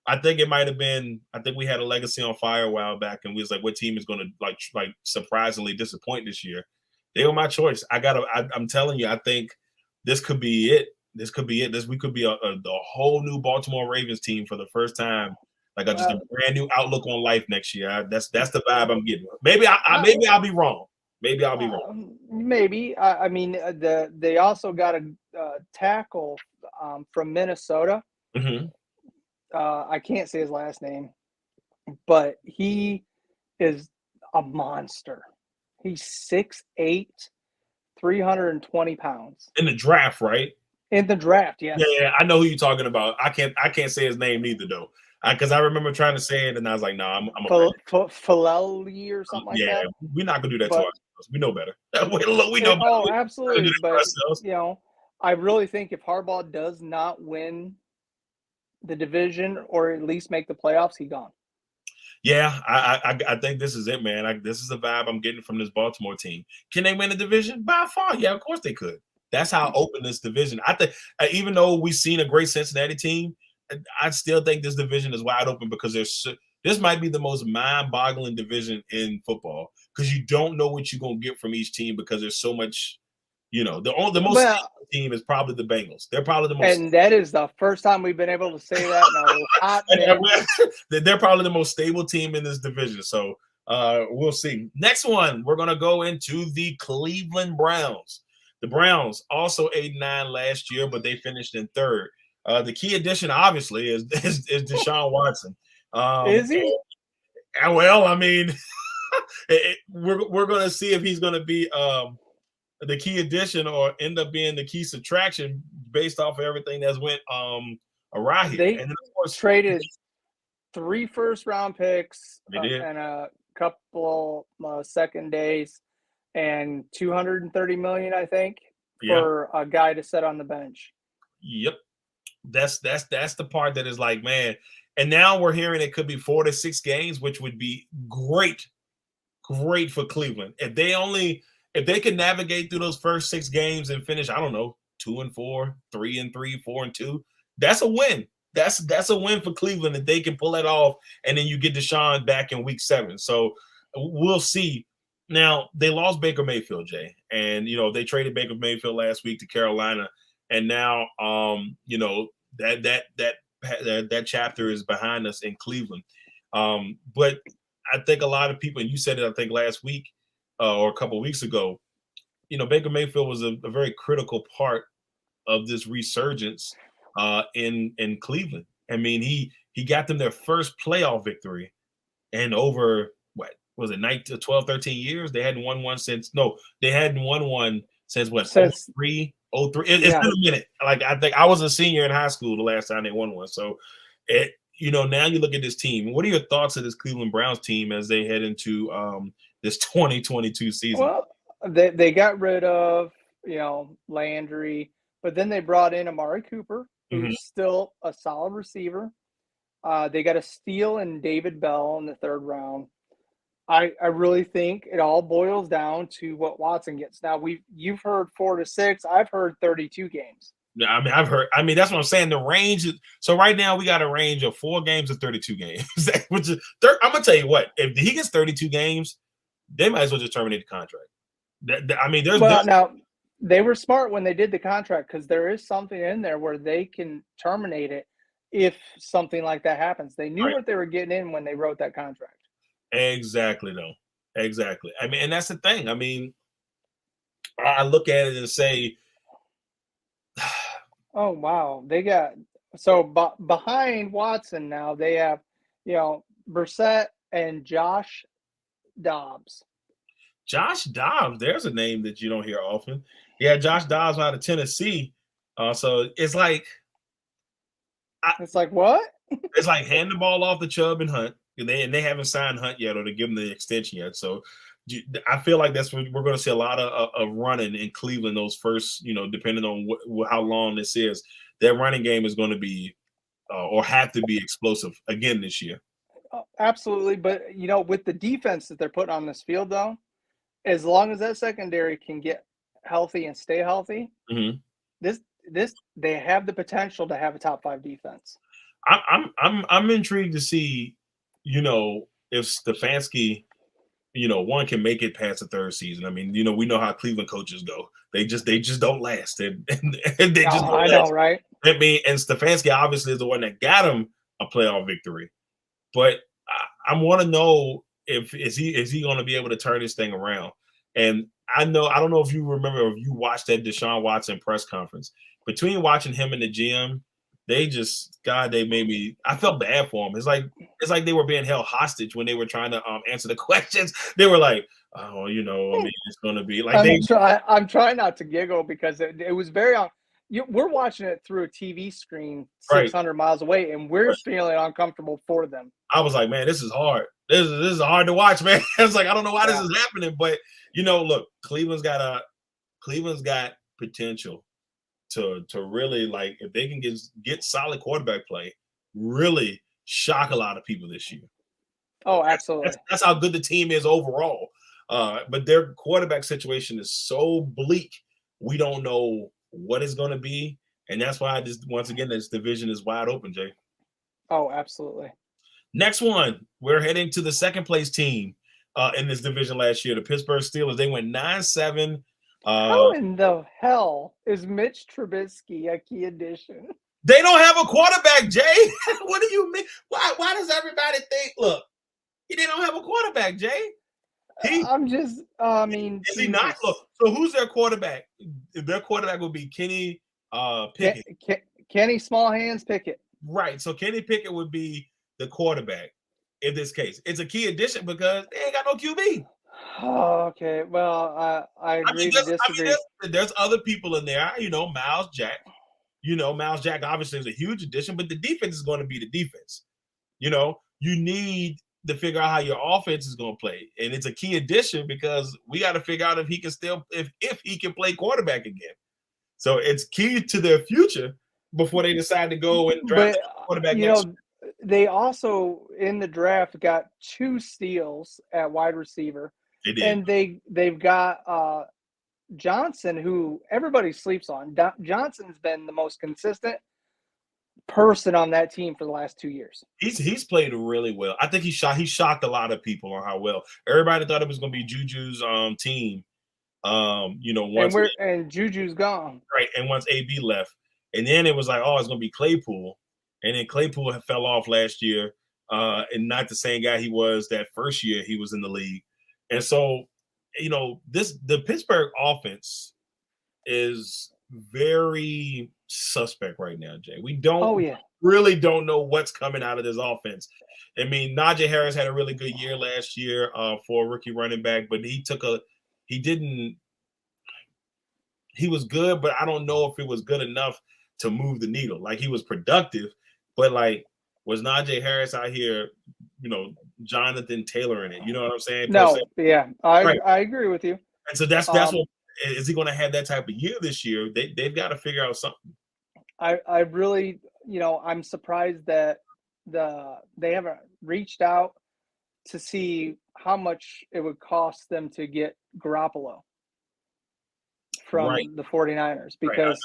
I think it might have been. I think we had a Legacy on Fire a while back, and we was like, "What team is going to like surprisingly disappoint this year?" They were my choice. I'm telling you, I think this could be it. We could be a whole new Baltimore Ravens team for the first time, like just a brand new outlook on life next year. That's the vibe I'm getting. Maybe I'll be wrong. Maybe I'll be wrong. Maybe. I mean, they also got a tackle from Minnesota. Mm-hmm. I can't say his last name, but he is a monster. He's 6'8", 320 pounds. In the draft, right? In the draft, yes. Yeah, I know who you're talking about. I can't say his name neither though, because I remember trying to say it and I was like, "No, I'm Filelli or something like that." Yeah, we're not gonna do that to ourselves. We know better. we know better. Oh, absolutely. But I really think if Harbaugh does not win the division or at least make the playoffs, he's gone. Yeah, I think this is it, man. This is the vibe I'm getting from this Baltimore team. Can they win the division? By far, yeah, of course they could. That's how open this division. I think, even though we've seen a great Cincinnati team, I still think this division is wide open because this might be the most mind-boggling division in football because you don't know what you're gonna get from each team because there's so much. The most stable team is probably the Bengals. They're probably the most, and that is the first time we've been able to say that. They're probably the most stable team in this division. So we'll see. Next one, we're gonna go into the Cleveland Browns. The Browns also 8-9 last year, but they finished in third. The key addition, obviously, is Deshaun Watson. Is he? Well, I mean, we're gonna see if he's gonna be the key addition or end up being the key subtraction based off of everything that's went awry here. They and then, of course, traded 3 first-round picks and a couple second days, and $230 million, I think, Yeah. for a guy to sit on the bench. Yep. That's the part that is like, man. And now we're hearing it could be 4 to 6 games, which would be great for Cleveland. If they can navigate through those first 6 games and finish, I don't know, 2-4, 3-3, 4-2, that's a win. That's a win for Cleveland if they can pull that off, and then you get Deshaun back in week 7. So we'll see. Now, they lost Baker Mayfield, Jay, and they traded Baker Mayfield last week to Carolina, and now that chapter is behind us in Cleveland. But I think a lot of people, and you said it, I think last week or a couple of weeks ago, Baker Mayfield was a very critical part of this resurgence in Cleveland. I mean, he got them their first playoff victory in over, what was it, 12, 13 years? They hadn't won one since what, 03? It's been a minute. Like, I think I was a senior in high school the last time they won one. So, now you look at this team. What are your thoughts of this Cleveland Browns team as they head into this 2022 season? Well, they got rid of, Landry, but then they brought in Amari Cooper, who's still a solid receiver. They got a steal in David Bell in the 3rd round. I really think it all boils down to what Watson gets. Now, you've heard 4 to 6. I've heard 32 games. Yeah, I've heard. That's what I'm saying. The range is, so right now we got a range of 4 games to 32 games. Which is, I'm gonna tell you what. If he gets 32 games, they might as well just terminate the contract. Now they were smart when they did the contract, because there is something in there where they can terminate it if something like that happens. They knew what they were getting in when they wrote that contract. Exactly, though. Exactly. And that's the thing. I look at it and say, oh, wow. They got behind Watson now, they have, Brissett and Josh Dobbs. Josh Dobbs, there's a name that you don't hear often. Yeah, Josh Dobbs out of Tennessee. So it's like what? It's like hand the ball off to Chubb and Hunt. And they haven't signed Hunt yet, or to give him the extension yet. So I feel like that's what we're going to see a lot of running in Cleveland. Those first, depending on how long this is, their running game is going to be or have to be explosive again this year. Oh, absolutely, but with the defense that they're putting on this field, though, as long as that secondary can get healthy and stay healthy, they have the potential to have a top 5 defense. I'm intrigued to see. If Stefanski, one can make it past the 3rd season. We know how Cleveland coaches go. They just don't last. And they just don't last. Know, right? And Stefanski obviously is the one that got him a playoff victory. But I want to know if he going to be able to turn this thing around. And I don't know if you remember, or if you watched that Deshaun Watson press conference. Between watching him and the GM, they made me. I felt bad for them. It's like they were being held hostage when they were trying to answer the questions. They were like, "Oh, it's going to be like." I'm trying not to giggle because it was very. We're watching it through a TV screen 600 miles away, and we're feeling uncomfortable for them. I was like, "Man, this is hard. This is hard to watch, man." I was like, "I don't know why this is happening," but look, Cleveland's got potential. To really, like, if they can get solid quarterback play, really shock a lot of people this year. Oh, absolutely. That's how good the team is overall. But their quarterback situation is so bleak. We don't know what it's going to be. And that's why once again, this division is wide open, Jay. Oh, absolutely. Next one, we're heading to the 2nd place team in this division last year, the Pittsburgh Steelers. They went 9-7. How in the hell is Mitch Trubisky a key addition? They don't have a quarterback, Jay. What do you mean? Why does everybody think? Look, they don't have a quarterback, Jay. Is he not? Look, so who's their quarterback? Their quarterback would be Kenny Pickett. Kenny Small Hands Pickett. Right. So Kenny Pickett would be the quarterback in this case. It's a key addition because they ain't got no QB. Oh, okay. Well, I agree to disagree. There's other people in there, Miles Jack. Miles Jack obviously is a huge addition, but the defense is going to be the defense. You need to figure out how your offense is going to play. And it's a key addition because we got to figure out if he can still if he can play quarterback again. So it's key to their future before they decide to go and draft a quarterback next year. They also in the draft got 2 steals at wide receiver. They did. And they've got Johnson, who everybody sleeps on. Johnson's been the most consistent person on that team for the last 2 years. He's played really well. I think he shocked a lot of people on how well. Everybody thought it was going to be Juju's team. And Juju's gone. Right, and once AB left, and then it was like, oh, it's going to be Claypool, and then Claypool fell off last year, and not the same guy he was that first year he was in the league, and so the Pittsburgh offense is very suspect right now, Jay. We really don't know what's coming out of this offense. I mean, Najee Harris had a really good year last year for a rookie running back, but he was good, but I don't know if it was good enough to move the needle. Like, he was productive, but like, was Najee Harris out here, Jonathan Taylor in it? You know what I'm saying? No, yeah, I agree with you. And so that's what is he going to have that type of year this year? They've got to figure out something. I really, I'm surprised that they haven't reached out to see how much it would cost them to get Garoppolo from the 49ers, because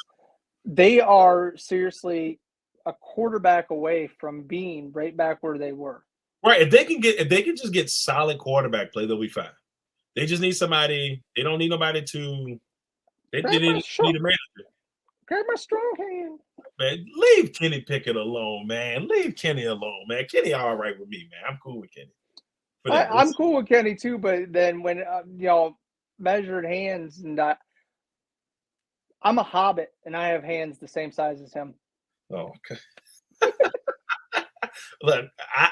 they are seriously a quarterback away from being right back where they were. Right. If they can just get solid quarterback play, they'll be fine. They just need somebody. They don't need nobody to. They need a manager. Grab my strong hand. Man, leave Kenny Pickett alone, man. Leave Kenny alone, man. Kenny all right with me, man. I'm cool with Kenny. I'm cool with Kenny too, but then when measured hands, and I'm a hobbit and I have hands the same size as him. Oh, okay. Look,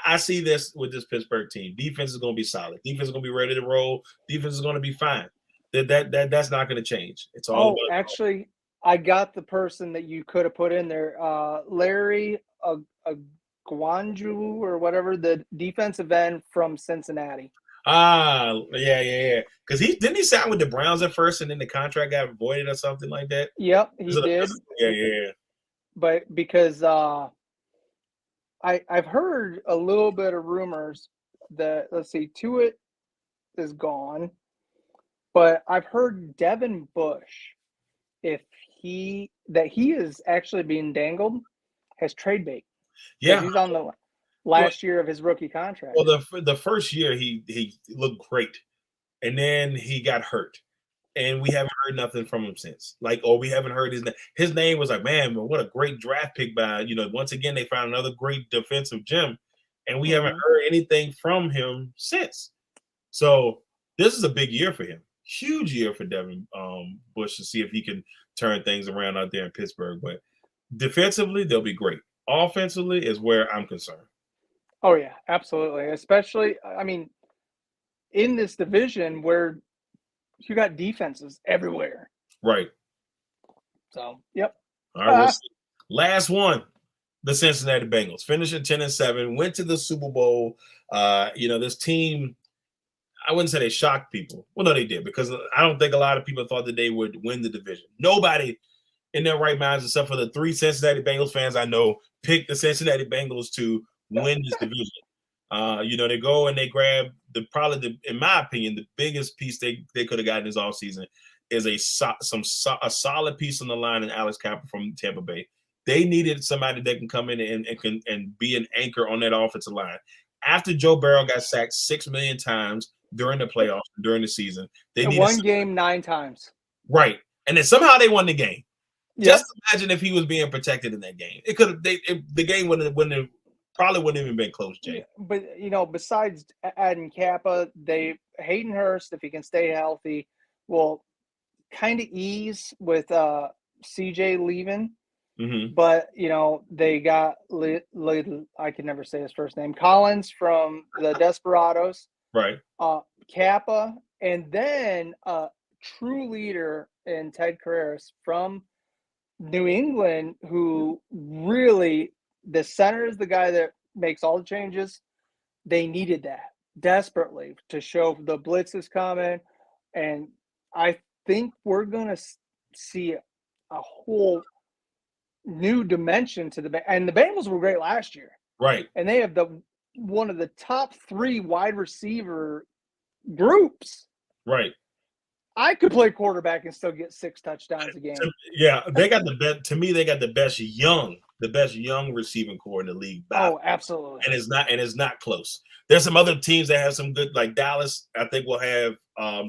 I see this with this Pittsburgh team. Defense is going to be solid. Defense is going to be ready to roll. Defense is going to be fine. That's not going to change. It's all. Oh, actually, I got the person that you could have put in there, Larry Gwanju or whatever, the defensive end from Cincinnati. Yeah. Because didn't he sign with the Browns at first, and then the contract got voided or something like that? Yep, he did. Yeah. But because I've heard a little bit of rumors that, let's see, Tuitt is gone, but I've heard Devin Bush, he is actually being dangled, has trade bait. Yeah, he's on the last year of his rookie contract. Well, the first year he looked great, and then he got hurt, and we haven't heard nothing from him since. We haven't heard his name. His name was like, man, what a great draft pick by, once again, they found another great defensive gem, and we haven't heard anything from him since. So this is a big year for him. Huge year for Devin Bush to see if he can turn things around out there in Pittsburgh. But defensively, they'll be great. Offensively is where I'm concerned. Oh, yeah, absolutely. Especially, I mean, in this division where you got defenses everywhere. Right. So, yep. All right. Last one, the Cincinnati Bengals. Finished at 10-7, went to the Super Bowl. This team, I wouldn't say they shocked people. Well, no, they did, because I don't think a lot of people thought that they would win the division. Nobody in their right minds, except for the 3 Cincinnati Bengals fans I know, picked the Cincinnati Bengals to win this division. They go and they grab in my opinion, the biggest piece they could have gotten this offseason is a solid piece on the line in Alex Cappa from Tampa Bay. They needed somebody that can come in and be an anchor on that offensive line. After Joe Burrow got sacked 6 million times during the playoffs, during the season, they needed one game 9 times. Right. And then somehow they won the game. Yep. Just imagine if he was being protected in that game. It could have the game probably wouldn't even been close, Jay. But besides adding Kappa, Hayden Hurst, if he can stay healthy, will kind of ease with CJ leaving. Mm-hmm. But they got I can never say his first name, Collins from the Desperados, right? Kappa, and then a true leader in Ted Karras from New England, who really, the center is the guy that makes all the changes. they needed that desperately to show the blitz is coming. And I think we're going to see a whole new dimension to and the Bengals were great last year. Right. And they have one of the top 3 wide receiver groups. Right. I could play quarterback and still get 6 touchdowns a game. Yeah, they got the best. To me, they got the best young receiving core in the league. Oh, absolutely. And it's not close. There's some other teams that have some good, like Dallas. I think will have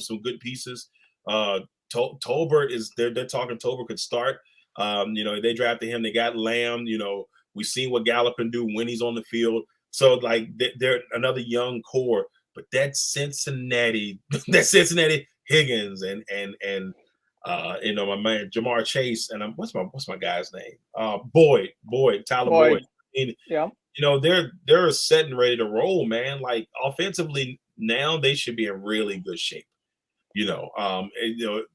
some good pieces. Tolbert is they're talking. Tolbert could start. They drafted him. They got Lamb. We've seen what Gallup can do when he's on the field. So like they're another young core. But that Cincinnati Higgins and my man Jamar Chase and what's my guy's name? Tyler Boyd. Yeah. They're set and ready to roll, man. Like offensively now they should be in really good shape.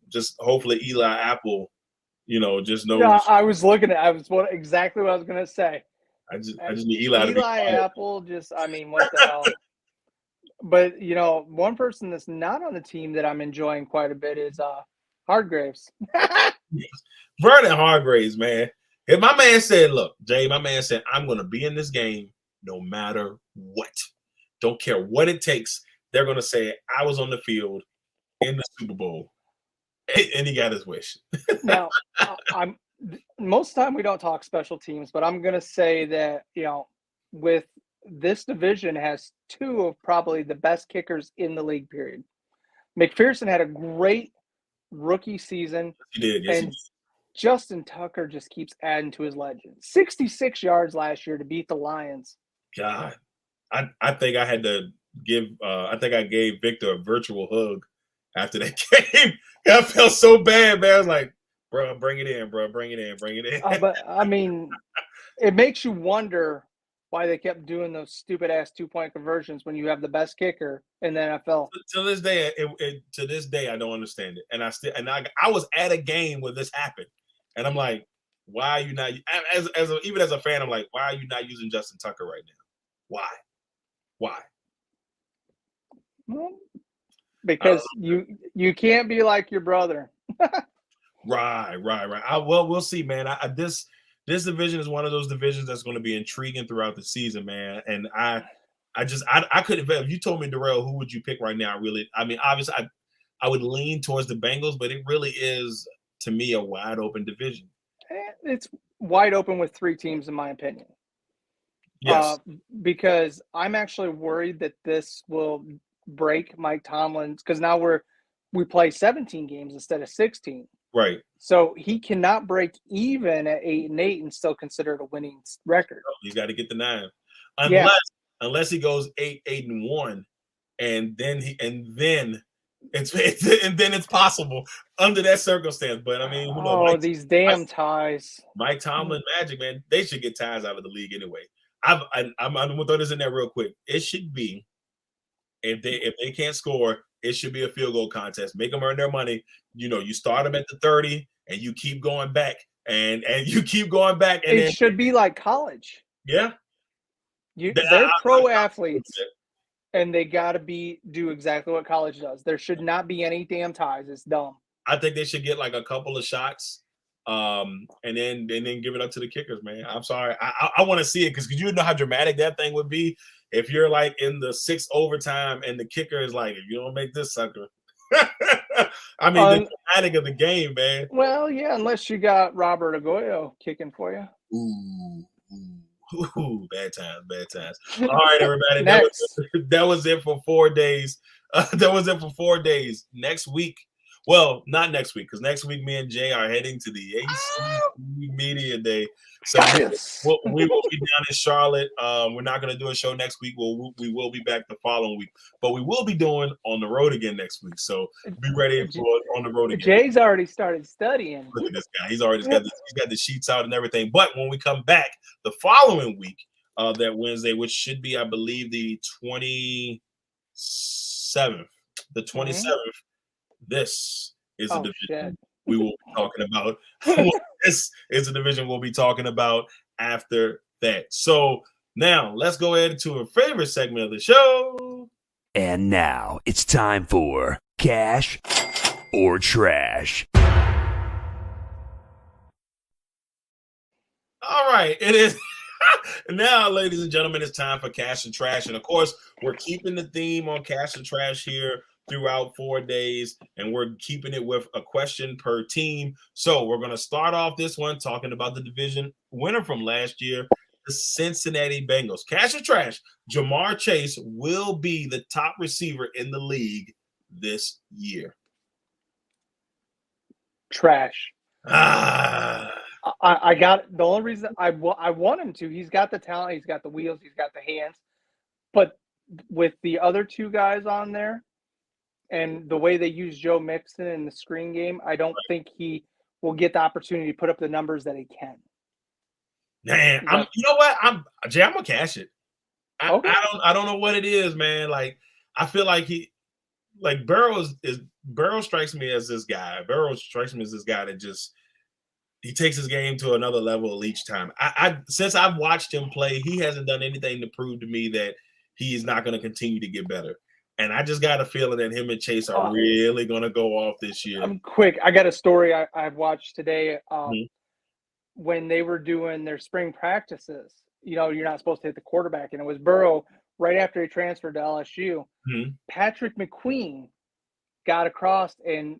Just hopefully Eli Apple, just knows. Yeah, exactly what I was gonna say. I just need Eli Apple. What the hell? But one person that's not on the team that I'm enjoying quite a bit is Hargraves. Vernon Hargraves, man. If my man said, look, Jay, I'm going to be in this game no matter what. Don't care what it takes. They're going to say, I was on the field in the Super Bowl. And he got his wish. Now, most of the time we don't talk special teams, but I'm going to say that, with this division has 2 of probably the best kickers in the league, period. McPherson had a great rookie season. He did, yes. And Justin Tucker just keeps adding to his legend. 66 yards last year to beat the Lions. God, I think I had to give I gave Victor a virtual hug after that game. I felt so bad, man. I was like, bro, bring it in, bro. Bring it in. But it makes you wonder why they kept doing those stupid ass 2-point conversions when you have the best kicker in the NFL. To this day, I don't understand it. And I was at a game where this happened, and I'm like, why are you not? Even as a fan, I'm like, why are you not using Justin Tucker right now? Why? Well, because you can't be like your brother. Right. We'll see, man. This division is one of those divisions that's going to be intriguing throughout the season, man. And I couldn't. If you told me, Darrell, who would you pick right now? Obviously, I would lean towards the Bengals, but it really is, to me, a wide open division. It's wide open with 3 teams, in my opinion. Yes. Because I'm actually worried that this will break Mike Tomlin's, because now we play 17 games instead of 16. Right. So he cannot break even at 8-8 and still consider it a winning record. He's got to get the 9, unless he goes 8-1, and then it's possible under that circumstance. But who knows? These damn ties. Mike Tomlin magic, man. They should get ties out of the league anyway. I'm gonna throw this in there real quick. It should be if they can't score, it should be a field goal contest. Make them earn their money. You start them at the 30 and you keep going back and you keep going back. And it should be like college. Yeah. They're pro athletes and they got to do exactly what college does. There should not be any damn ties. It's dumb. I think they should get like a couple of shots and then give it up to the kickers, man. I'm sorry. I want to see it because you know how dramatic that thing would be if you're like in the 6th overtime and the kicker is like, if you don't make this sucker. The dramatic of the game, man. Well, yeah, unless you got Robert Agoyo kicking for you. Ooh, bad times. All right, everybody. that was it for 4 days. Next week. Well, not next week, because next week me and Jay are heading to the AFC Media Day. So we will be down in Charlotte. We're not going to do a show next week. We will be back the following week, but we will be doing on the road again next week. So be ready for on the road again. Jay's already started studying. Look at this guy. He's got the sheets out and everything. But when we come back the following week, that Wednesday, which should be, I believe, the 27th. The 27th. This is a division we will be talking about. This is a division we'll be talking about after that. So Now, let's go ahead to a favorite segment of the show. And now it's time for Cash or Trash. All right, it is. Now, ladies and gentlemen, it's time for Cash and Trash. And, of course, we're keeping the theme on Cash and Trash here throughout 4 days, and we're keeping it with a question per team. So we're going to start off this one talking about the division winner from last year, the Cincinnati Bengals. Cash or Trash, Jamar Chase will be the top receiver in the league this year. Trash. I got the only reason I want him to. He's got the talent, he's got the wheels, he's got the hands. But with the other two guys on there and the way they use Joe Mixon in the screen game, I don't think he will get the opportunity to put up the numbers that he can. Man, you know what? I'm gonna cash it. Okay. I don't know what it is, man. Like, I feel like Burrow strikes me as this guy. Burrow strikes me as this guy that just he takes his game to another level each time. Since I've watched him play, he hasn't done anything to prove to me that he is not going to continue to get better. And I just got a feeling that him and Chase are really going to go off this year. I'm quick. I got a story I've watched today. When they were doing their spring practices, you're not supposed to hit the quarterback. And it was Burrow right after he transferred to LSU. Patrick McQueen got across and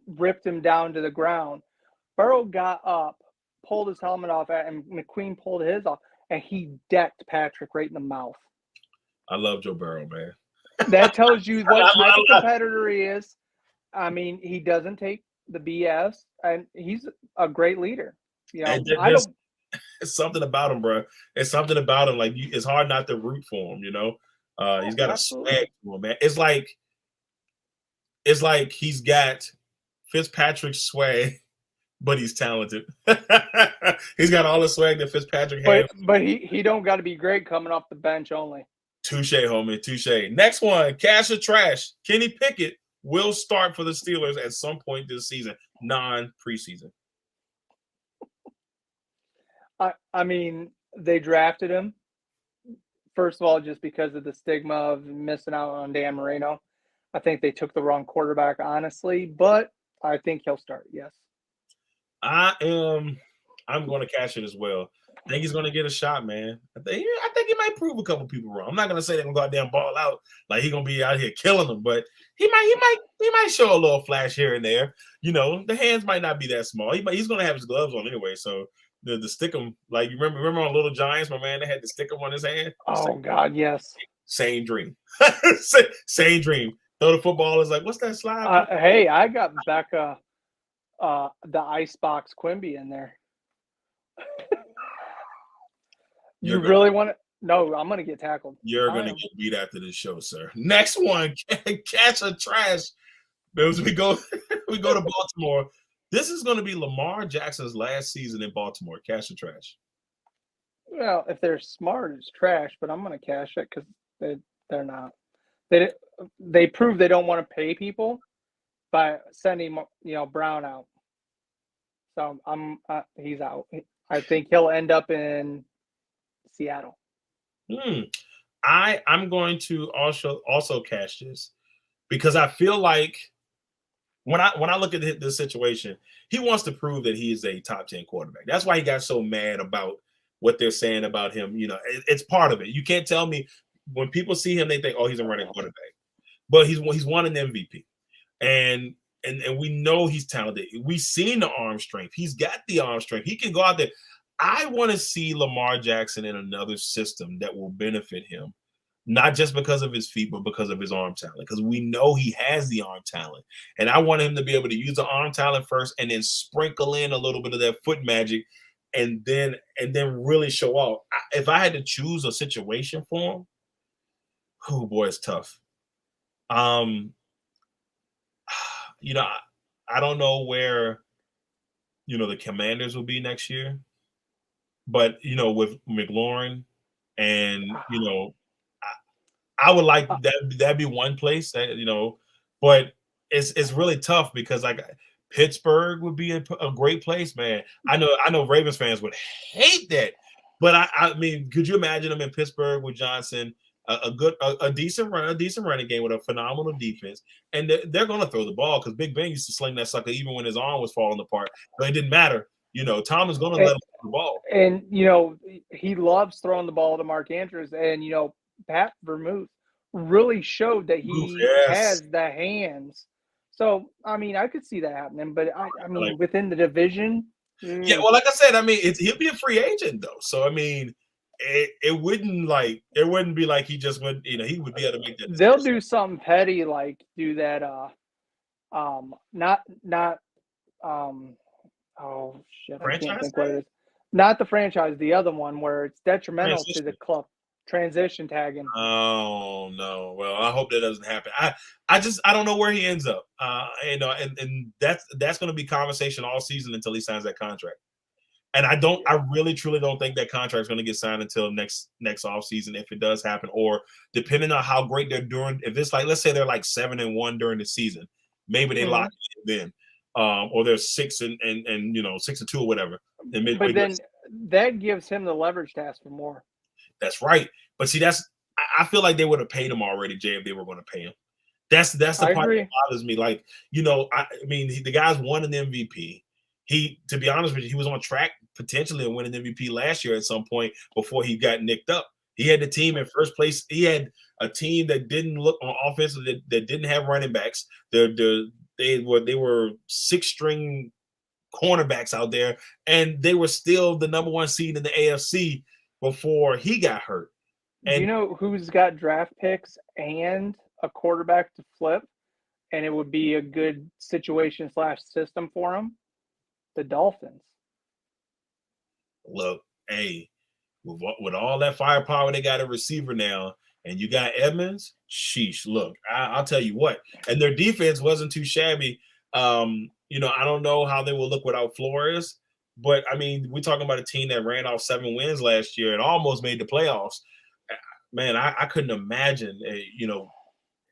ripped him down to the ground. Burrow got up, pulled his helmet off, and McQueen pulled his off, and he decked Patrick right in the mouth. I love Joe Burrow, man. That tells you what type of competitor he is. I mean, he doesn't take the BS, and he's a great leader. It's something about him, bro. It's something about him. Like, it's hard not to root for him. He's got a swag to him, man. It's like he's got Fitzpatrick's swag, but he's talented. He's got all the swag that Fitzpatrick has. But he don't got to be great coming off the bench only. Touche, homie. Touche. Next one, Cash or Trash. Kenny Pickett will start for the Steelers at some point this season, non-preseason. I mean, they drafted him, first of all, just because of the stigma of missing out on Dan Marino. I think they took the wrong quarterback, honestly, but I think he'll start, yes. I'm going to cash it as well. I think he's going to get a shot, man. I think he might prove a couple people wrong. I'm not going to say they're going to go out there and ball out like he's going to be out here killing them, but he might show a little flash here and there. The hands might not be that small. He's going to have his gloves on anyway, so the stickum, like you remember on Little Giants, my man, they had the stickum on his hand. Oh God, yes. Same dream. Same dream. Throw the football is like, what's that slide? Hey, I got Becca, the Icebox Quimby in there. You really want to? No, I'm going to get tackled. You're going to get beat after this show, sir. Next one, Cash or Trash. As we go to Baltimore. This is going to be Lamar Jackson's last season in Baltimore. Cash or Trash? Well, if they're smart, it's trash, but I'm going to cash it because they're not. They prove they don't want to pay people by sending Brown out. So he's out. I think he'll end up in Seattle. I'm going to also cash this because I feel like when I look at this situation, he wants to prove that he is a top 10 quarterback. That's why he got so mad about what they're saying about him. It's part of it. You can't tell me when people see him, they think, oh, he's a running quarterback. But he's won an MVP. And we know he's talented. We've seen the arm strength. He's got the arm strength. He can go out there. I want to see Lamar Jackson in another system that will benefit him, not just because of his feet, but because of his arm talent, because we know he has the arm talent. And I want him to be able to use the arm talent first and then sprinkle in a little bit of that foot magic and then really show off. If I had to choose a situation for him, oh, boy, it's tough. I don't know where, the Commanders will be next year. But, with McLaurin and, I would like that'd be one place that, but it's really tough because like Pittsburgh would be a great place, man. I know Ravens fans would hate that. But I mean, could you imagine him in Pittsburgh with Johnson, a decent running game with a phenomenal defense, and they're going to throw the ball because Big Ben used to sling that sucker even when his arm was falling apart. But it didn't matter. Tom is going to let him throw the ball. And he loves throwing the ball to Mark Andrews, and Pat Vermouth really showed that he has the hands. So I mean, I could see that happening, but I mean, within the division. Yeah, well, like I said, I mean, he'll be a free agent though. So I mean, it wouldn't be like he just went. He would be able to make that. They'll do something petty like do that. Oh shit! Franchise I can't think what it is. Not the franchise, the other one where it's detrimental to the club. Transition tagging. Oh no! Well, I hope that doesn't happen. I don't know where he ends up. And that's going to be conversation all season until he signs that contract. And I really truly don't think that contract is going to get signed until next off season if it does happen, or depending on how great they're doing. If it's like, let's say they're like 7-1 during the season, maybe they lock it in then. Or they're 6-2 or whatever. But then that gives him the leverage to ask for more. That's right. But see, I feel like they would have paid him already, Jay, if they were going to pay him. That's the part that bothers me. Like, I mean, the guy's won an MVP. To be honest with you, he was on track potentially to win an MVP last year at some point before he got nicked up. He had the team in first place. He had a team that didn't look on offense, that didn't have running backs. They were 6-string cornerbacks out there, and they were still the number 1 seed in the AFC before he got hurt. And you know who's got draft picks and a quarterback to flip, and it would be a good situation / system for him? The Dolphins. Look, hey, with all that firepower they got a receiver now, and you got Edmonds, sheesh, look, I'll tell you what. And their defense wasn't too shabby. I don't know how they will look without Flores, but, I mean, we're talking about a team that ran off 7 wins last year and almost made the playoffs. Man, I couldn't imagine,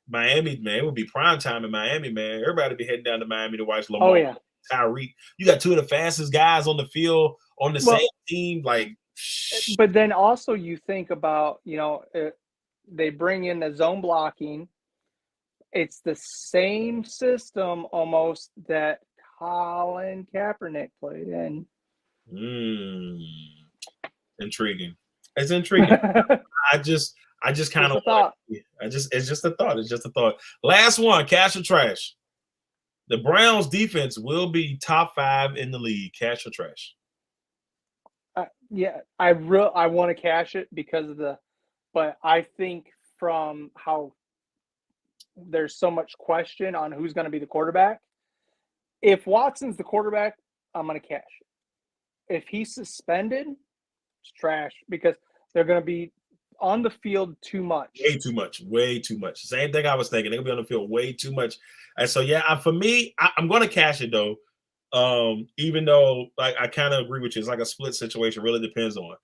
Miami, man, it would be prime time in Miami, man. Everybody would be heading down to Miami to watch Lamar. Oh, yeah. Tyreek. You got 2 of the fastest guys on the field on the same team. But then also you think about, they bring in the zone blocking. It's the same system almost that Colin Kaepernick played in. Intriguing. It's intriguing. I just kind of thought. It's just a thought. It's just a thought. Last one, cash or trash. The Browns defense will be top 5 in the league. Cash or trash? Yeah, I want to cash it because of but I think from how there's so much question on who's going to be the quarterback. If Watson's the quarterback, I'm going to cash it. If he's suspended, it's trash because they're going to be on the field too much. Way too much. Same thing I was thinking. They're going to be on the field way too much. And so, yeah, for me, I'm going to cash it, though. Even though, I kind of agree with you. It's like a split situation. Really depends on.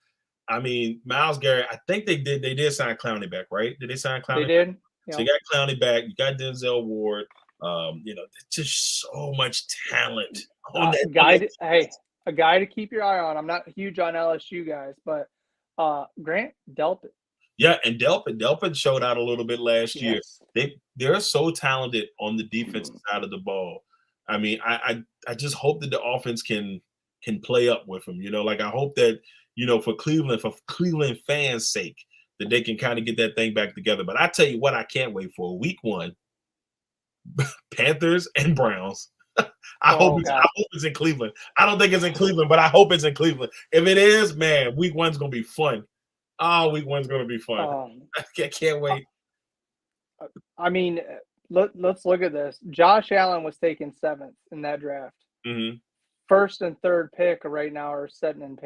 I mean, Myles Garrett, I think they did sign Clowney back, right? Did they sign Clowney? They did. Yeah. So you got Clowney back. You got Denzel Ward. Just so much talent on that guy. A guy to keep your eye on. I'm not huge on LSU guys, but Grant Delpit. Yeah, and Delpit showed out a little bit last year. They're so talented on the defensive side of the ball. I mean, I just hope that the offense can play up with them. I hope that for Cleveland fans' sake, that they can kind of get that thing back together. But I tell you what, I can't wait for Week 1, Panthers and Browns. I hope it's in Cleveland. I don't think it's in Cleveland, but I hope it's in Cleveland. If it is, man, Week 1's gonna be fun. Oh, Week 1's gonna be fun. I can't wait. I mean, let's look at this. Josh Allen was taken 7th in that draft. Mm-hmm. 1st and 3rd pick right now are sitting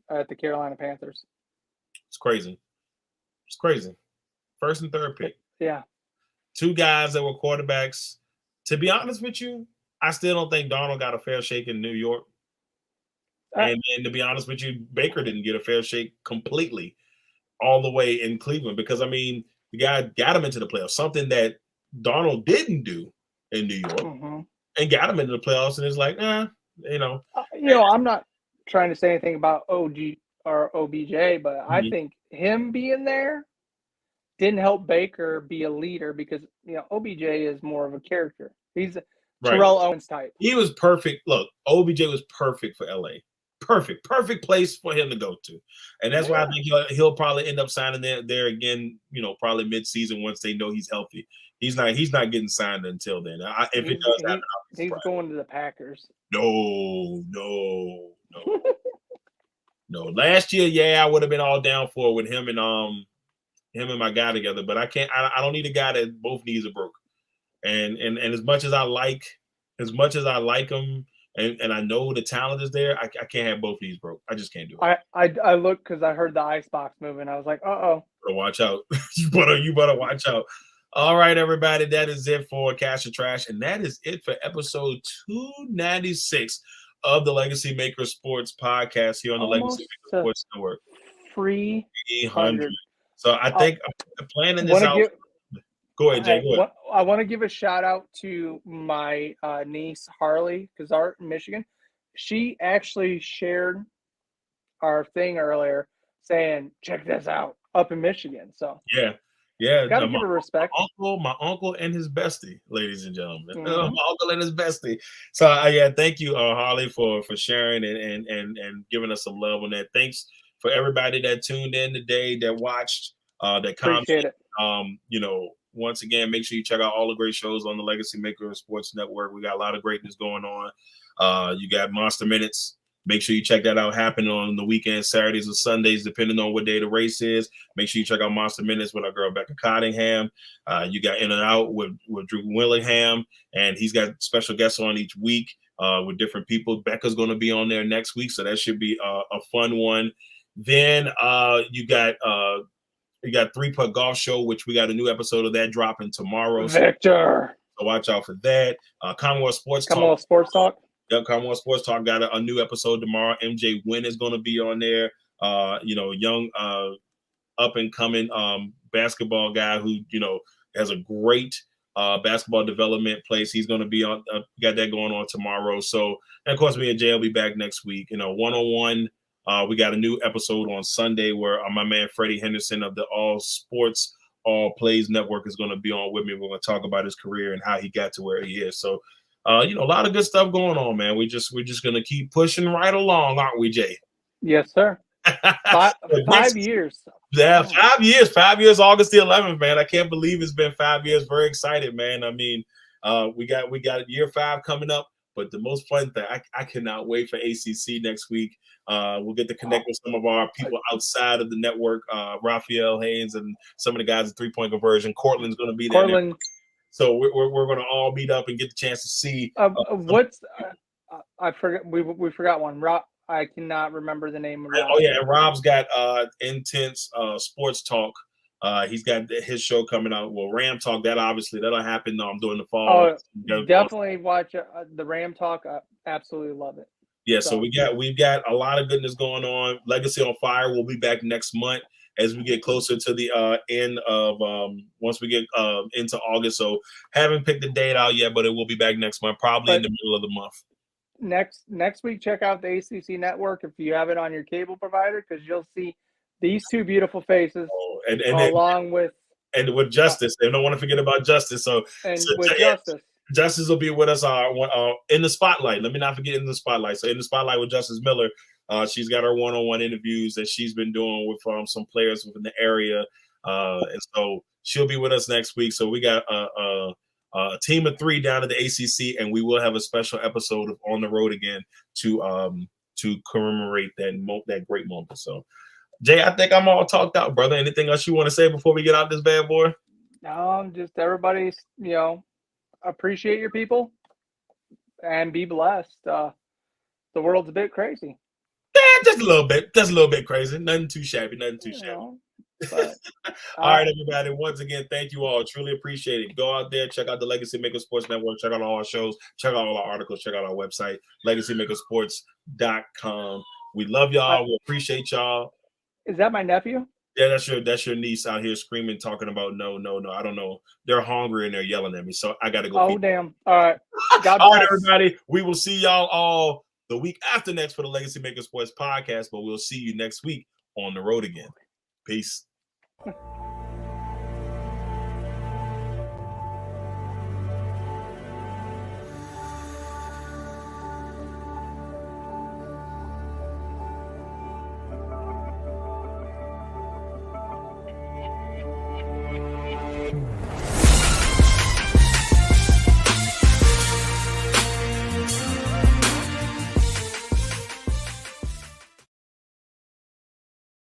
at the Carolina Panthers. It's crazy. It's crazy. 1st and 3rd pick. Yeah. 2 guys that were quarterbacks. To be honest with you, I still don't think Darnold got a fair shake in New York. And to be honest with you, Baker didn't get a fair shake completely all the way in Cleveland because, I mean, the guy got him into the playoffs, something that Darnold didn't do in New York, and got him into the playoffs. And it's like, I'm not trying to say anything about or OBJ, but I think him being there didn't help Baker be a leader because OBJ is more of a character. He's a Darrell Owens type. He was perfect. Look, OBJ was perfect for LA. Perfect place for him to go to, and that's why I think he'll probably end up signing there again. Probably mid-season once they know he's healthy. He's not getting signed until then. If it does happen, he's going to the Packers. No. No. Last year, I would have been all down for it with him and my guy together, but I can't. I don't need a guy that both knees are broke. And as much as I like him. And I know the talent is there. I can't have both knees broke. I just can't do it. I looked because I heard the icebox moving. I was like, uh-oh. Better watch out. you better watch out. All right, everybody. That is it for Cash or Trash. And that is it for episode 296 of the LegacyMaker Sports Podcast here on the LegacyMaker Sports Network. 300. So I think I'm planning this out. Go ahead, Jay. Go ahead. I want to give a shout out to my niece, Harley Kazart in Michigan. She actually shared our thing earlier saying, check this out up in Michigan. So yeah. Gotta give her respect. My uncle and his bestie, ladies and gentlemen. My uncle and his bestie. So thank you, Harley, for sharing and giving us some love on that. Thanks for everybody that tuned in today, that watched, that commented. Appreciate it. Once again, make sure you check out all the great shows on the LegacyMaker Sports Network. We got a lot of greatness going on. You got Monster Minutes. Make sure you check that out, happening on the weekends, Saturdays or Sundays, depending on what day the race is. Make sure you check out Monster Minutes with our girl, Becca Cottingham. You got In and Out with Drew Willingham, and he's got special guests on each week with different people. Becca's going to be on there next week, so that should be a fun one. Then you got 3-Putt Golf Show, which we got a new episode of that dropping tomorrow. Victor. So watch out for that. Commonwealth Sports Talk. Yep, Commonwealth Sports Talk got a new episode tomorrow. MJ Wynn is going to be on there. Young up and coming basketball guy who has a great basketball development place. He's going to be on. Got that going on tomorrow. So, and of course, me and Jay will be back next week. 1-on-1. We got a new episode on Sunday where my man Freddie Henderson of the All Sports All Plays Network is going to be on with me. We're going to talk about his career and how he got to where he is. So, a lot of good stuff going on, man. We're just going to keep pushing right along, aren't we, Jay? Yes, sir. 5 years. Yeah, 5 years. 5 years, August the 11th, man. I can't believe it's been 5 years. Very excited, man. I mean, we got year 5 coming up. But the most fun thing, I cannot wait for ACC next week. We'll get to connect with some of our people outside of the network, Raphael Haynes and some of the guys at 3-point conversion. Cortland's going to be there. So we're going to all meet up and get the chance to see. I forgot. We forgot one. Rob, I cannot remember the name of Rob. Oh yeah, and Rob's got Intense Sports Talk. He's got his show coming out. Well, Ram Talk, that'll happen during the fall. Definitely watch the Ram Talk. I absolutely love it. Yeah, so we've got a lot of goodness going on. Legacy on Fire will be back next month as we get closer to the end of once we get into August. So haven't picked the date out yet, but it will be back next month, probably in the middle of the month. Next week, check out the ACC network if you have it on your cable provider, because you'll see these two beautiful faces, along with Justice. They don't want to forget about Justice. Justice will be with us in the spotlight. Let me not forget in the spotlight. So in the spotlight with Justice Miller, she's got her one-on-one interviews that she's been doing with some players within the area, and so she'll be with us next week. So we got a team of 3 down at the ACC, and we will have a special episode of On the Road again to commemorate that great moment. So, Jay, I think I'm all talked out, brother. Anything else you want to say before we get out this bad boy? No, just everybody's, appreciate your people and be blessed. The world's a bit crazy. Yeah, just a little bit crazy. Nothing too shabby. But, all right, everybody. Once again, thank you all. Truly appreciate it. Go out there, check out the LegacyMaker Sports Network, check out all our shows, check out all our articles, check out our website, LegacyMakerSports.com. We love y'all. We appreciate y'all. Is that my nephew? Yeah, that's your niece out here screaming, talking about no. I don't know. They're hungry and they're yelling at me, so I got to go. Oh, damn. All right. All right, everybody. We will see y'all all the week after next for the Legacy Maker Sports Podcast, but we'll see you next week on the road again. Peace.